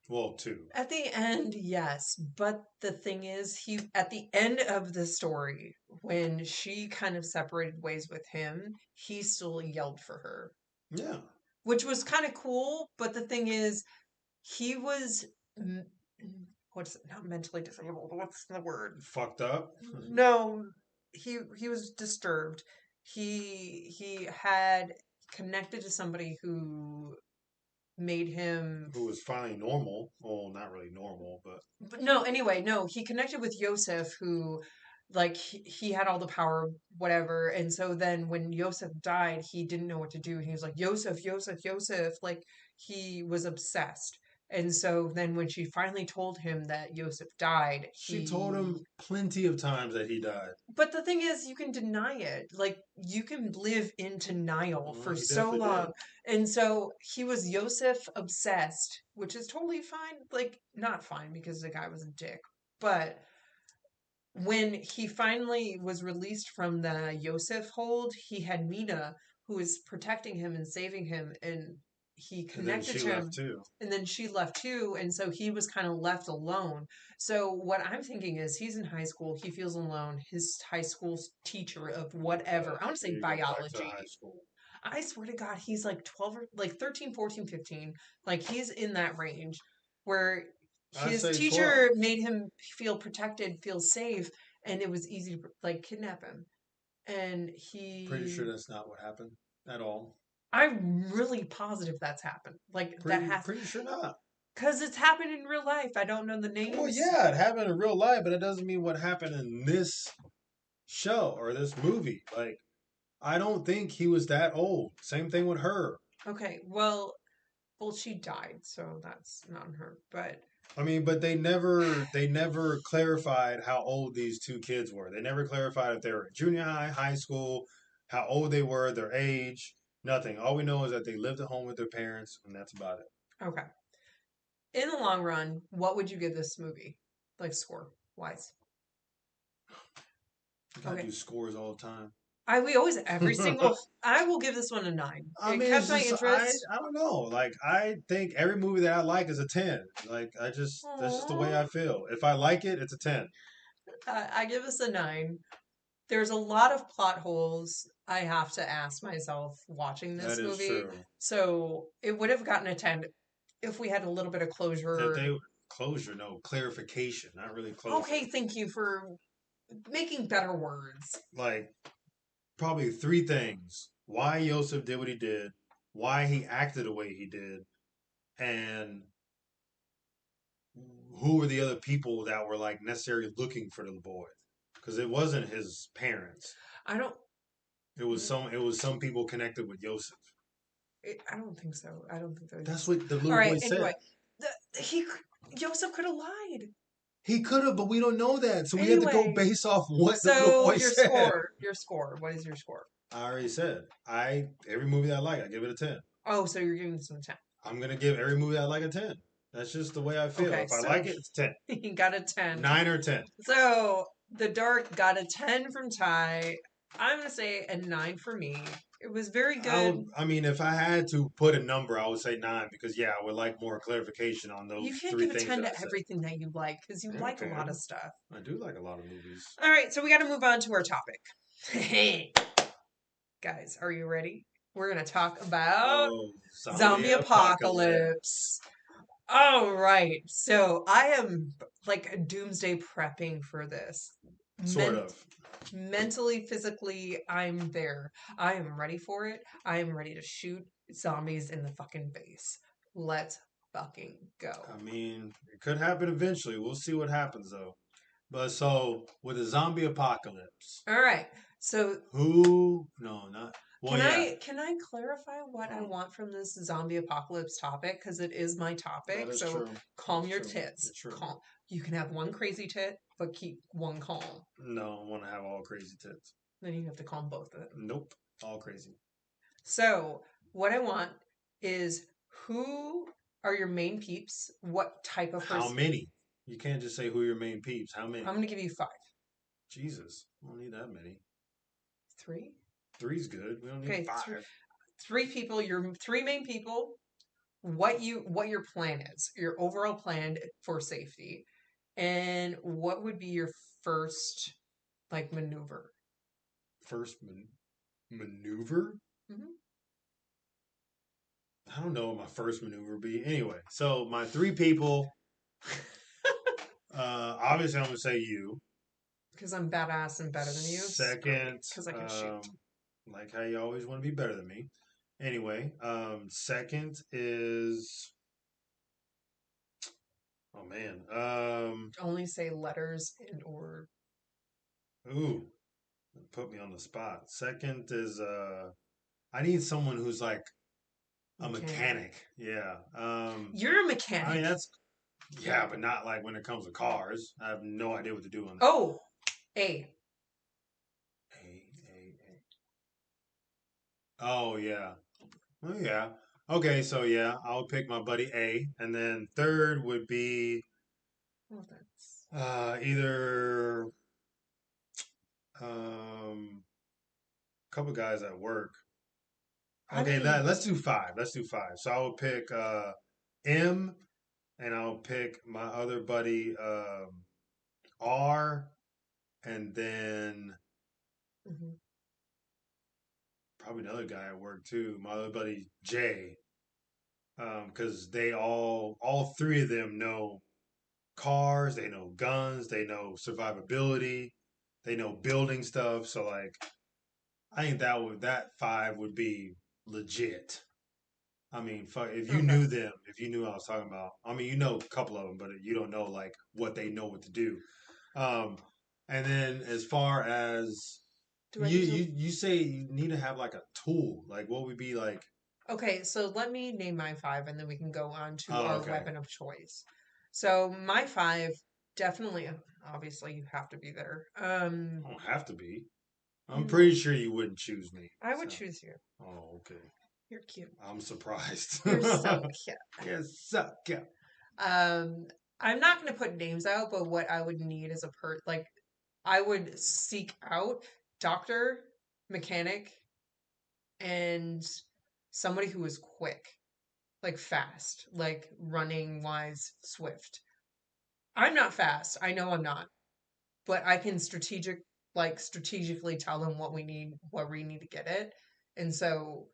Well, 2. At the end, yes, but the thing is, at the end of the story, when she kind of separated ways with him, he still yelled for her. Yeah, which was kind of cool. But the thing is, he was what's not mentally disabled. What's the word? Fucked up. No, he was disturbed. He had connected to somebody who made him who was finally normal. Well, not really normal, but no. Anyway, no, he connected with Yosef, who like he had all the power, whatever. And so then when Yosef died, he didn't know what to do. He was like, Yosef, Yosef, Yosef. Like he was obsessed. And so then when she finally told him that Yosef died, She told him plenty of times that he died. But the thing is, you can deny it. Like, you can live in denial Well, for he so definitely did. long. And so he was Yosef obsessed, which is totally fine. Like, not fine because the guy was a dick. But when he finally was released from the Yosef hold, he had Mina who was protecting him and saving him, and he And then connected she to him. left too. And then she left too, and so he was kind of left alone. So what I'm thinking is he's in high school, he feels alone. His high school teacher of whatever, I want to There say you go, back to biology. high school. I swear to God, he's like 12 or like 13, 14, 15. Like he's in that range where I his say 12. teacher made him feel protected, feel safe, and it was easy to like kidnap him. And Pretty sure he, that's not what happened at all. I'm really positive that's happened. Like that has, Pretty sure not. because it's happened in real life. I don't know the Well, names. yeah, it happened in real life, but it doesn't mean what happened in this show or this movie. Like, I don't think he was that old. Same thing with her. Okay, well, she died, so that's not on her. But I mean, but they never clarified how old these two kids were. They never clarified if they were in junior high, high school, how old they were, their age, nothing. All we know is that they lived at home with their parents, and that's about it. okay, in the long run, what would you give this movie? Like score wise? You gotta Okay. do scores all the time. We always every single. I will give this one a 9. I It mean, kept it's my just interest. I don't know. Like I think every movie that I like is a 10. Like that's just the way Aww. I feel. If I like it, it's a 10. I give this a 9. There's a lot of plot holes I have to ask myself watching That this is movie. true. So it would have gotten a 10 if we had a little bit of If closure. they closure, no clarification, not really closure. Okay, thank you for making better words. Like probably three things: why Yosef did what he did, why he acted the way he did, and who were the other people that were like necessarily looking for the boy, because it wasn't his parents. I don't. It was some people connected with Yosef. I don't think so. I don't think That's those. what the All little right. boy Anyway, said. he Joseph could have lied. He could have, but we don't know that. So we had to go Anyway, based off what the little so boy said. your score. What is your score? I already said. Every movie that I like, I give it a 10. Oh, so you're giving this one a 10. I'm gonna give every movie I like a 10. That's just the way I feel. Okay, If I so like it, it's 10. he got a 10. 9 or 10. So The Dark got a 10 from Ty. I'm gonna say a 9 for me. It was very good. I mean, if I had to put a number, I would say 9 because yeah, I would like more clarification on You those can't three give a things 10 that I to said. everything that you like because you like a Okay, lot of stuff. I do like a lot of movies. All right, so we got to move on to our topic. Guys, are you ready? We're gonna talk about Oh, zombie apocalypse. All right, so I am like doomsday prepping for this. Sort of. Mentally, physically, I'm there. I am ready for it. I am ready to shoot zombies in the fucking face. Let's fucking go. I mean, it could happen eventually. We'll see what happens though. But so with a zombie apocalypse, All right. So who? No, not. Well, yeah, can I clarify what I want from this zombie apocalypse topic because it is my topic. that is So true. calm That's your true. tits. That's true. Calm. You can have one crazy tit, but keep one calm. No, I want to have all crazy tits. Then you have to calm both of them. Nope, all crazy. So what I want is who are your main peeps? What type of person? How many? You can't just say who are your main peeps. How many? I'm gonna give you 5. Jesus, we don't need that many. 3? Three's good. We don't need Okay, 5. 3 people. Your 3 main people. What your plan is? Your overall plan for safety, and what would be your first like maneuver? First maneuver? Mm-hmm. I don't know what my first maneuver would be. Anyway, so my 3 people. Obviously, I'm gonna say you. Because I'm badass and better than you. Second, because I can shoot. like how you always want to be better than me. Anyway, second is oh man, Only say letters and or. ooh, put me on the spot. Second is I need someone who's like A mechanic. Yeah. You're a I mean, mechanic. yeah, but not like when it comes to cars. I have no idea what to do on. Oh, A. A. Oh yeah. Oh yeah. Okay, so yeah, I'll pick my buddy A, and then third would be Oh, that's. either a couple guys at work. I Okay, mean, let's do five. Let's do five. So I will pick M, and I'll pick my other buddy R, and then mhm. probably another guy at work too. My other buddy J, because they all three of them know cars, they know guns, they know survivability, they know building stuff. So like, I think that five would be legit. I mean, fuck, if you Okay. knew them, if you knew what I was talking about. I mean, you know a couple of them, but you don't know like what they know what to do. Um, and then as far as Do I need to? you say you need to have like a tool, like what would be like? Okay, so let me name my five and then we can go on to Oh, our okay. weapon of choice. So my five, definitely, obviously, you have to be there. I don't have to be. I'm You pretty sure you wouldn't choose me. I would So, choose you. oh, okay. You're cute. I'm surprised. You're so cute. Yes, suck. Yeah. Um, I'm not going to put names out, but what I would need is like, I would seek out doctor, mechanic, and somebody who is quick, like fast, like running wise, swift. I'm not fast. I know I'm not, but I can strategically tell them what we need, where we need to get it. And so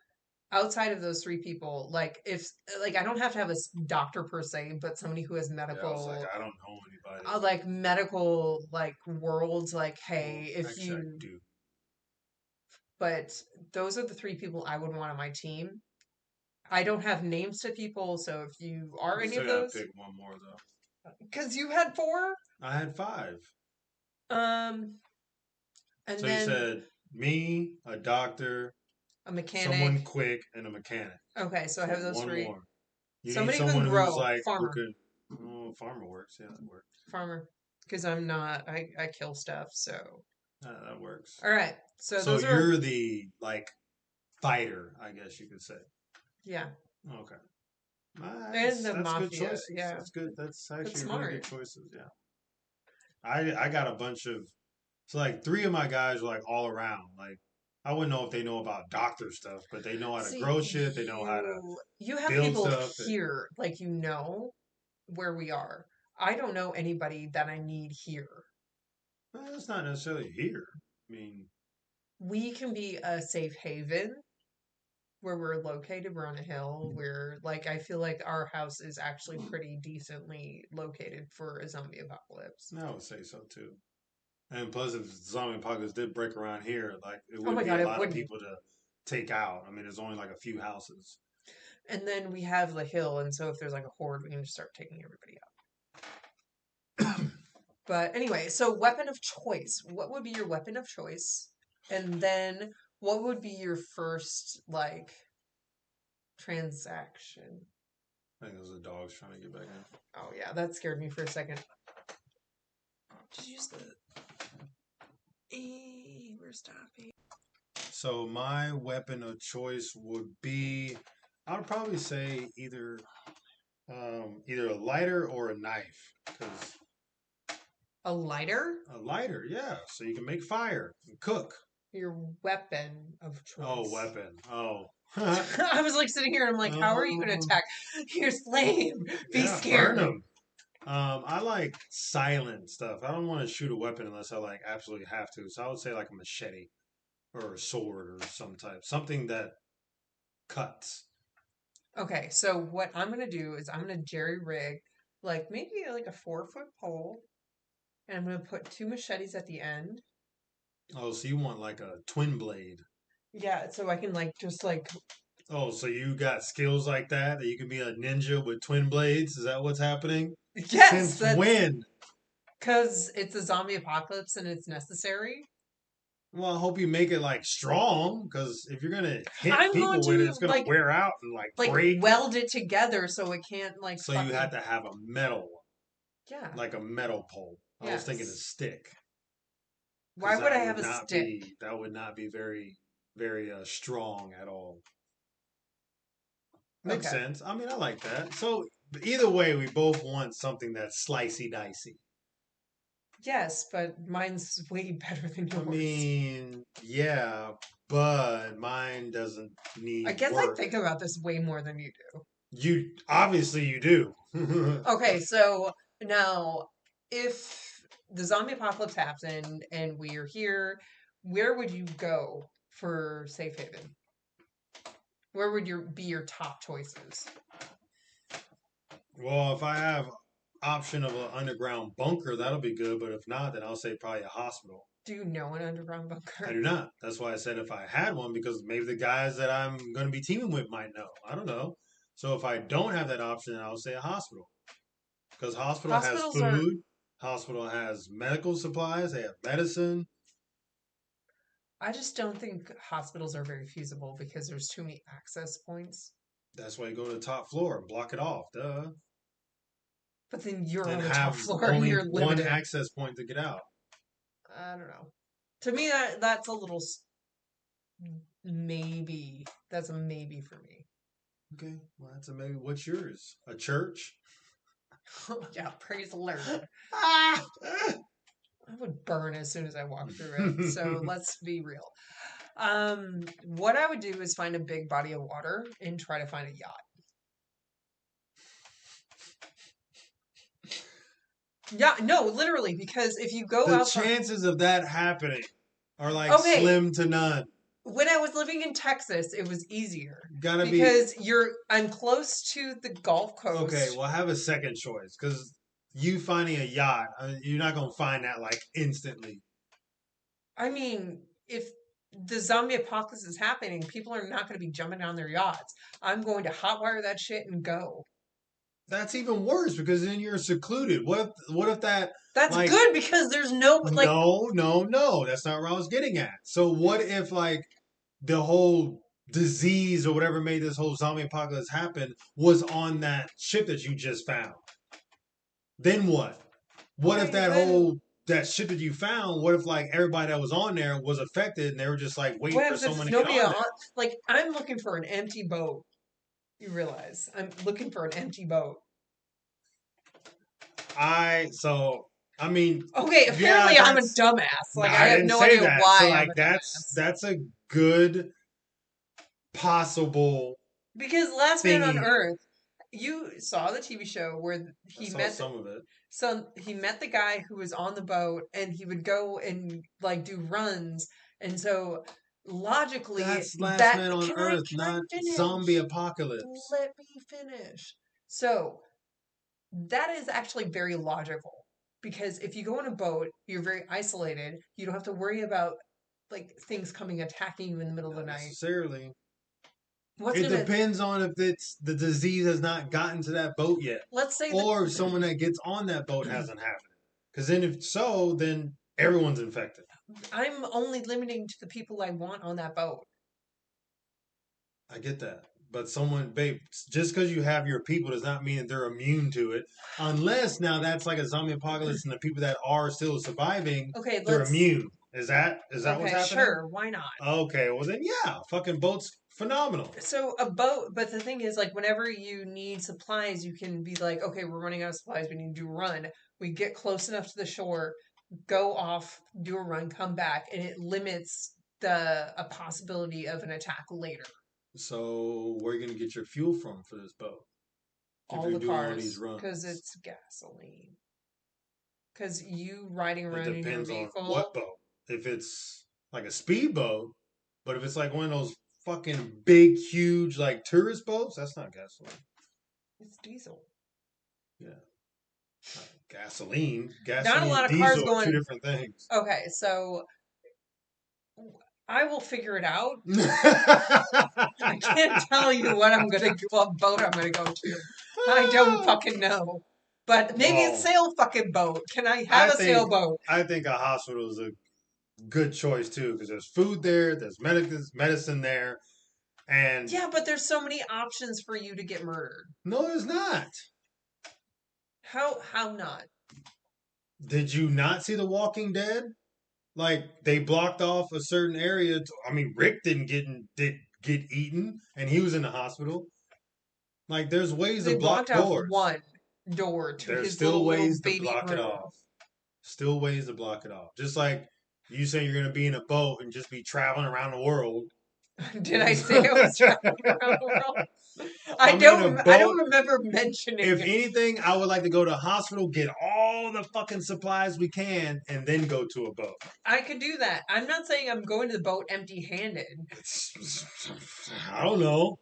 outside of those three people, like if like I don't have to have a doctor per se, but somebody who has Yeah, I was like, medical I don't know anybody. like medical like worlds like Well, hey, if actually, I you do. but those are the three people I would want on my team. I don't have names to people, so if you are You any still of gotta those, pick one more though. because you had four, I had five. um, and So you then said me, a doctor, a someone mechanic. quick, and a mechanic. Okay, so I So have those one three. more. You need Somebody who can someone who's grow, like who farmer, could. Oh, farmer works. Yeah, that works. farmer, because I'm not. I kill stuff. So That works. all right, so So those are you're the like fighter, I guess you could say. yeah, Okay. and the That's good mafia. choices. Yeah, That's good. That's that's actually really good smart. choices. Yeah. I got a bunch of so like three of my guys are like all around. Like I wouldn't know if they know about doctor stuff, but they know how to See, grow shit. They know how to you have build people stuff. And here, like you know where we are. I don't know anybody that I need here. it's not necessarily here. I mean, We can be a safe haven where we're located. We're on a hill. We're like, I feel like our house is actually pretty decently located for a zombie apocalypse. I would say so too. And plus, if zombie apocalypse did break around here, like it Oh my wouldn't be God, a it lot of wouldn't. people to take out. I mean, there's only like a few houses. And then we have the hill, and so if there's like a horde, we can just start taking everybody out. But anyway, so weapon of choice. What would be your weapon of choice? And then what would be your first like transaction? I think those are dogs trying to get back in. Oh yeah, that scared me for a second. Just use the we're stopping. So my weapon of choice would be, I would probably say either a lighter or a knife. Because A lighter? a lighter, yeah, so you can make fire and cook. Your weapon of choice. Oh, weapon. Oh. I was like sitting here and I'm like, how are you going to attack? Here's lame. Be Yeah, scared. burn them. I like silent stuff. I don't want to shoot a weapon unless I like absolutely have to. So I would say like a machete or a sword or some type, something that cuts. Okay, so what I'm going to do is I'm going to jerry rig like maybe like a 4-foot pole, and I'm going to put two machetes at the end. Oh, so you want like a twin blade? Yeah, so I can like just like Oh, so you got skills like that that you can be a ninja with twin blades? Is that what's happening? yes, Since that's when? because it's a zombie apocalypse and it's necessary. Well, I hope you make it like strong, because if you're gonna hit I'm going people with it, to it's gonna wear out and like break. weld it together so it can't like So you fucking had to have a metal one, yeah. like a metal pole. I was thinking a Yes. stick, Why because would I that have would a not stick? be that would not be very very strong at all. Makes Okay. sense. I mean, I like that. So either way, we both want something that's slicey dicey. Yes, but mine's way better than I yours. mean, yeah, but mine doesn't I need guess I work. think about this way more than you do. You obviously you do. Okay, so now if the zombie apocalypse happened and we are here, where would you go for safe haven? Where would be your top choices? Well, if I have option of an underground bunker, that'll be good. But if not, then I'll say probably a hospital. Do you know an underground I bunker? do not. That's why I said if I had one, because maybe the guys that I'm going to be teaming with might know. I don't know. So if I don't have that option, I'll say a hospital. Because hospital has Hospitals are food, hospital has medical supplies, they have medicine. I just don't think hospitals are very feasible because there's too many access points. That's why you go to the top floor and block it off, duh. But then you're And on the top have floor and only you're one limited. access point to get out. I don't know. To me, that's a little maybe. That's a maybe for me. Okay, well, that's a maybe. What's yours? A church? Yeah, praise the Lord. Ah! I would burn as soon as I walk through it. So let's be real. What I would do is find a big body of water and try to find a yacht. Yeah, no, literally, because if you go The outside, chances of that happening are like okay, slim to none. when I was living in Texas, it was easier Gotta be because I'm close to the Gulf okay. Coast. Well, have a second choice, because you finding a yacht, you're not gonna find that like instantly. I mean, if the zombie apocalypse is happening, people are not going to be jumping on their yachts. I'm going to hotwire that shit and go. That's even worse, because then you're secluded. What if that That's like good because there's no like. no, that's not where I was getting at. So what if like the whole disease or whatever made this whole zombie apocalypse happen was on that ship that you just found? Then what? What if Okay, that then whole that ship that you found? What if like everybody that was on there was affected and they were just like waiting what for happens if someone there's to get nobody on on? there? Like, I'm looking for an empty boat. You realize I'm looking for an empty boat. I mean, Okay, yeah, apparently I'm a that's dumbass. Like, I I have didn't no say idea that. So why I'm like a that's dumbass. that's a good possible Because Last Man on thingy. Earth, you saw the TV show where I he saw met some of it. so he met the guy who was on the boat and he would go and like do runs. And so logically That's Last that Man on Earth, can I not zombie finish? apocalypse. Let me finish. So that is actually very logical because if you go on a boat, you're very isolated. You don't have to worry about like things coming attacking you in the middle of the Not night. necessarily. What's It gonna depends on if it's the disease has not gotten to that boat yet, let's say that or if someone that gets on that boat hasn't had it. Because then, if so, then everyone's infected. I'm only limiting to the people I want on that boat. I get that. But someone, babe, just because you have your people does not mean that they're immune to it. Unless now that's like a zombie apocalypse and the people that are still surviving, Okay, they're let's immune. Is that what's okay, happening? sure, why not? Okay, well then yeah, fucking boat's phenomenal. So a boat, but the thing is, like, whenever you need supplies, you can be like, okay, we're running out of supplies. We need to do a run. We get close enough to the shore, go off, do a run, come back, and it limits the a possibility of an attack later. So where are you gonna get your fuel from for this boat if All you're the doing all these cars, because runs? it's gasoline. Because you riding It around in your depends on vehicle, what boat. If it's like a speedboat, but if it's like one of those fucking big, huge like tourist boats, that's not gasoline. it's diesel. Yeah, not gasoline. Not a Gasoline lot and of cars diesel are two going. different things. Okay, so I will figure it out. I can't tell you what boat I'm gonna go to. I don't fucking know. But maybe it's Well, sail fucking boat. Can I have I a think sailboat? I think a hospital is a good choice too, because there's food there, there's medicine there, and Yeah, but there's so many options for you to get murdered. no, there's not. How not? Did you not see The Walking Dead? Like they blocked off a certain area. I mean, Rick did get eaten, and he was in the hospital. Like there's ways to They block blocked off doors. one door to There's his still little ways to baby block it room. off. Still ways to block it off. Just like you say you're gonna be in a boat and just be traveling around the world. Did I say I was traveling around the world? I mean, a I boat. don't remember mentioning If it. anything, I would like to go to a hospital, get all the fucking supplies we can, and then go to a boat. I could do that. I'm not saying I'm going to the boat empty-handed. I don't know.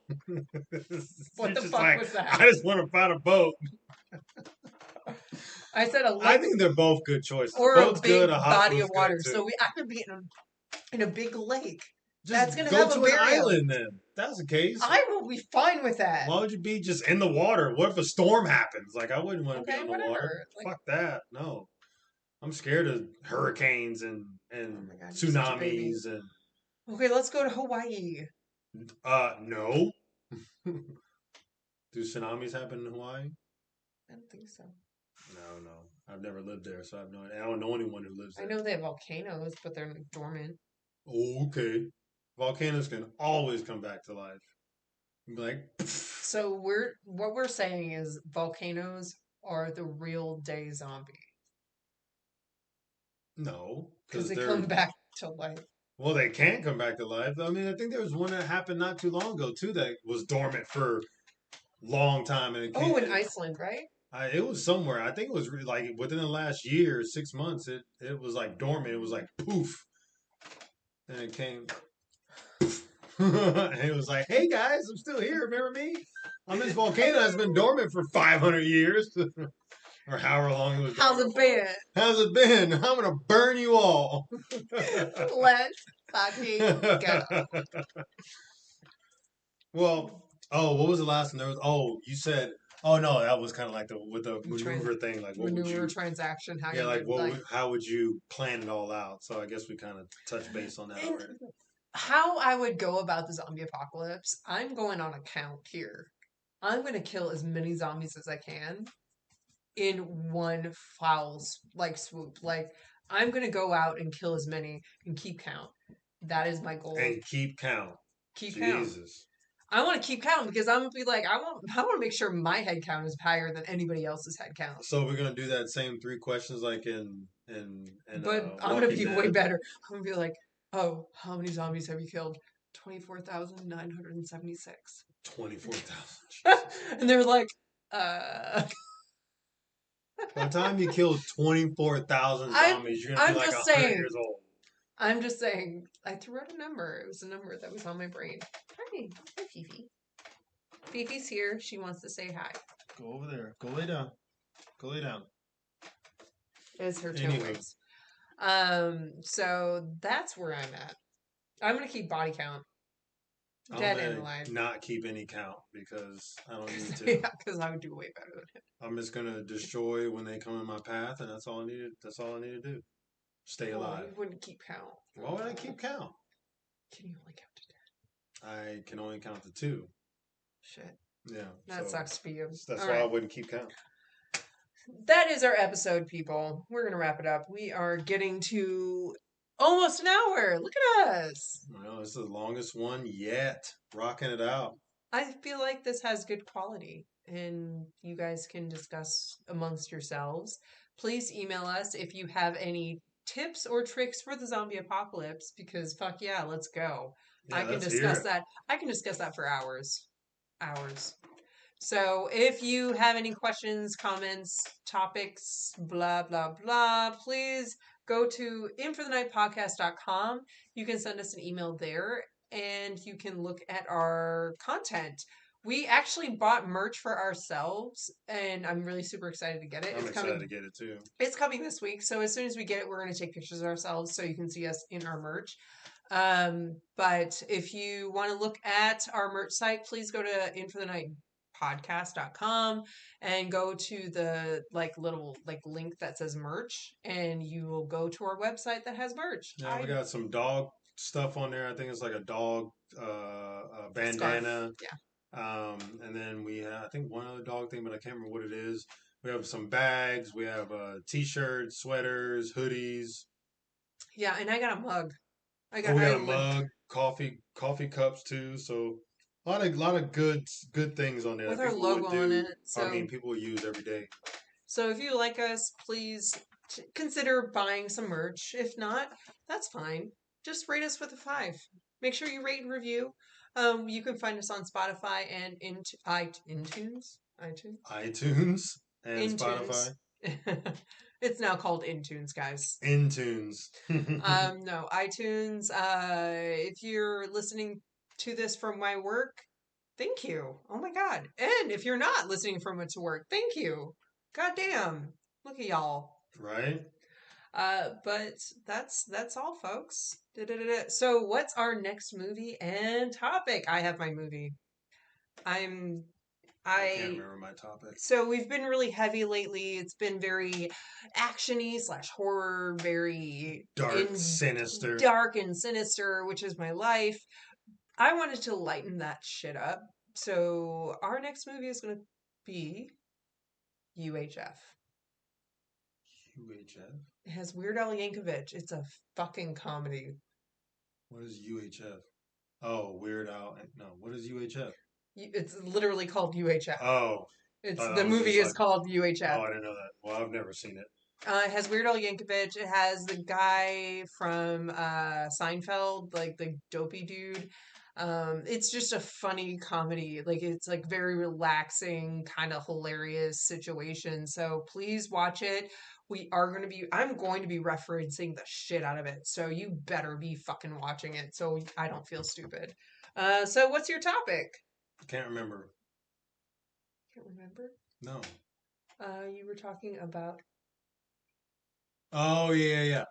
What You're the just fuck like, was that? I just want to find a boat. I said a I light think they're both good choices. or Boat's a big good. A body hospital's of water. good too. So I could be in a big lake. Just That's gonna go have to a an burial. island then. If that's the case. I will be fine with that. Why would you be just in the water? What if a storm happens? Like I wouldn't want to be Okay, on the whatever. water. Like, Fuck that. No. I'm scared of hurricanes and oh my God, you're such a baby. tsunamis and Okay, let's go to Hawaii. no. Do tsunamis happen in Hawaii? I don't think so. No. I've never lived there, so I have no idea. I don't know anyone who lives I there. know they have volcanoes, but they're dormant. Oh, okay. Volcanoes can always come back to life. You'd be like, So what we're saying is volcanoes are the real day zombie no, because because they they're come back to life. well, they can come back to life. I mean, I think there was one that happened not too long ago too that was dormant for a long time, and it came. Oh, in Iceland, right? It was somewhere. I think it was like within the last year, 6 months. It was like dormant. It was like poof, and it came. And it was like, "Hey guys, I'm still here. Remember me? I'm this volcano that's been dormant for 500 years, or however long it was. How's it been? How's it been? I'm gonna burn you all." Let's fucking go. Well, what was the last one? There was. Oh, you said. Oh no, that was kind of like with the maneuver thing. Like, what would Maneuver you? transaction. How Yeah, you like would, how would you plan it all out? So I guess we kind of touched base on that And already. how I would go about the zombie apocalypse, I'm going on a count here. I'm going to kill as many zombies as I can in one foul swoop. Like I'm going to go out and kill as many and keep count. That is my goal. And keep count. Keep count. Jesus. I want to keep count because I'm gonna be like I want to make sure my head count is higher than anybody else's head count. So we're gonna do that same 3 questions like in But I'm gonna be Walking way Dead? better. I'm gonna be like, oh, how many zombies have you killed? 24,976. 24,000. And they're like, By the time you kill 24,000 zombies, you're gonna be I'm like just 100 saying. years old. I'm just saying. I threw out a number. It was a number that was on my brain. Hi, Fifi. Fifi's here. She wants to say hi. Go over there. Go lay down. Go lay down. It's her tail Anywho. waves. So that's where I'm at. I'm gonna keep body count. Dead and alive. Not keep any count because I don't need to. Yeah, because I would do way better than him. I'm just gonna destroy when they come in my path, and that's all I need. That's all I need to do. Stay alive. You wouldn't keep count. Why would I keep count? Can you only count to 10? I can only count to 2. Shit. Yeah. That sucks for you. That's All why I right. wouldn't keep count. That is our episode, people. We're gonna wrap it up. We are getting to almost an hour. Look at us. Well, this is the longest one yet. Rocking it out. I feel like this has good quality and you guys can discuss amongst yourselves. Please email us if you have any tips or tricks for the zombie apocalypse because fuck yeah, let's go. Yeah, I can let's discuss hear it. that. I can discuss that for hours. So if you have any questions, comments, topics, blah, blah, blah, please go to inforthenightpodcast.com. You can send us an email there and you can look at our content. We actually bought merch for ourselves and I'm really super excited to get it. I'm excited to get it too. It's coming this week. So as soon as we get it, we're going to take pictures of ourselves so you can see us in our merch. But if you want to look at our merch site, please go to podcast.com and go to the little link that says merch, and you will go to our website that has merch. Yeah, we got some dog stuff on there. I think it's like a dog bandana. Scarf. Yeah. And then we have, I think, one other dog thing, but I can't remember what it is. We have some bags. We have t-shirts, sweaters, hoodies. Yeah, and I got a mug. We got a mug, coffee cups too. So a lot of good things on there with that our people logo would do. on it. So, I mean, people would use every day. So if you like us, please consider buying some merch. If not, that's fine. Just rate us with a 5. Make sure you rate and review. You can find us on Spotify and iTunes. iTunes and Intunes. Spotify. It's now called Intunes, guys. Intunes. No, iTunes. If you're listening to this from my work, thank you. Oh my God. And if you're not listening from it to work, thank you. God damn. Look at y'all. Right? But that's all, folks. Da-da-da-da. So what's our next movie and topic? I have my movie. I can't remember my topic. So we've been really heavy lately. It's been very actiony / horror, very dark and sinister, which is my life. I wanted to lighten that shit up. So our next movie is going to be UHF. UHF? It has Weird Al Yankovic. It's a fucking comedy. What is UHF? Oh, Weird Al. No, what is UHF? It's literally called UHF. Oh. The movie is called UHF. Oh, I didn't know that. Well, I've never seen it. It has Weird Al Yankovic. It has the guy from Seinfeld, like the dopey dude. It's just a funny comedy. It's very relaxing, kind of hilarious situation. So please watch it. I'm going to be referencing the shit out of it. So you better be fucking watching it so I don't feel stupid. So what's your topic? Can't remember. Can't remember? No. You were talking about... Oh, yeah.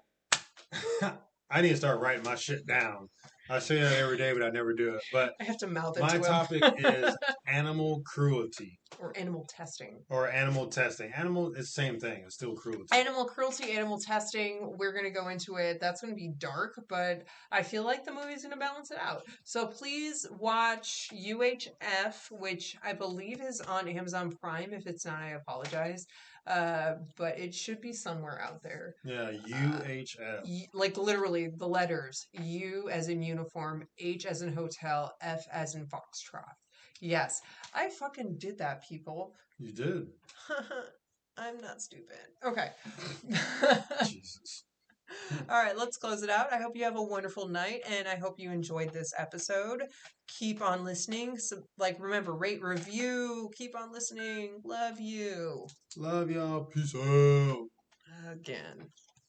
I need to start writing my shit down. I say that every day, but I never do it. But I have to mouth it my to him. topic is animal cruelty. Or animal testing. Animal testing. Animal is the same thing. It's still cruelty. Animal cruelty, animal testing. We're going to go into it. That's going to be dark, but I feel like the movie's going to balance it out. So please watch UHF, which I believe is on Amazon Prime. If it's not, I apologize. But it should be somewhere out there. Yeah, UHF. Literally the letters. U as in uniform, H as in hotel, F as in foxtrot. Yes, I fucking did that, people. You did. I'm not stupid. Okay. Jesus. All right, let's close it out. I hope you have a wonderful night, and I hope you enjoyed this episode. Keep on listening. So, remember, rate, review. Keep on listening. Love you. Love y'all. Peace out. Again.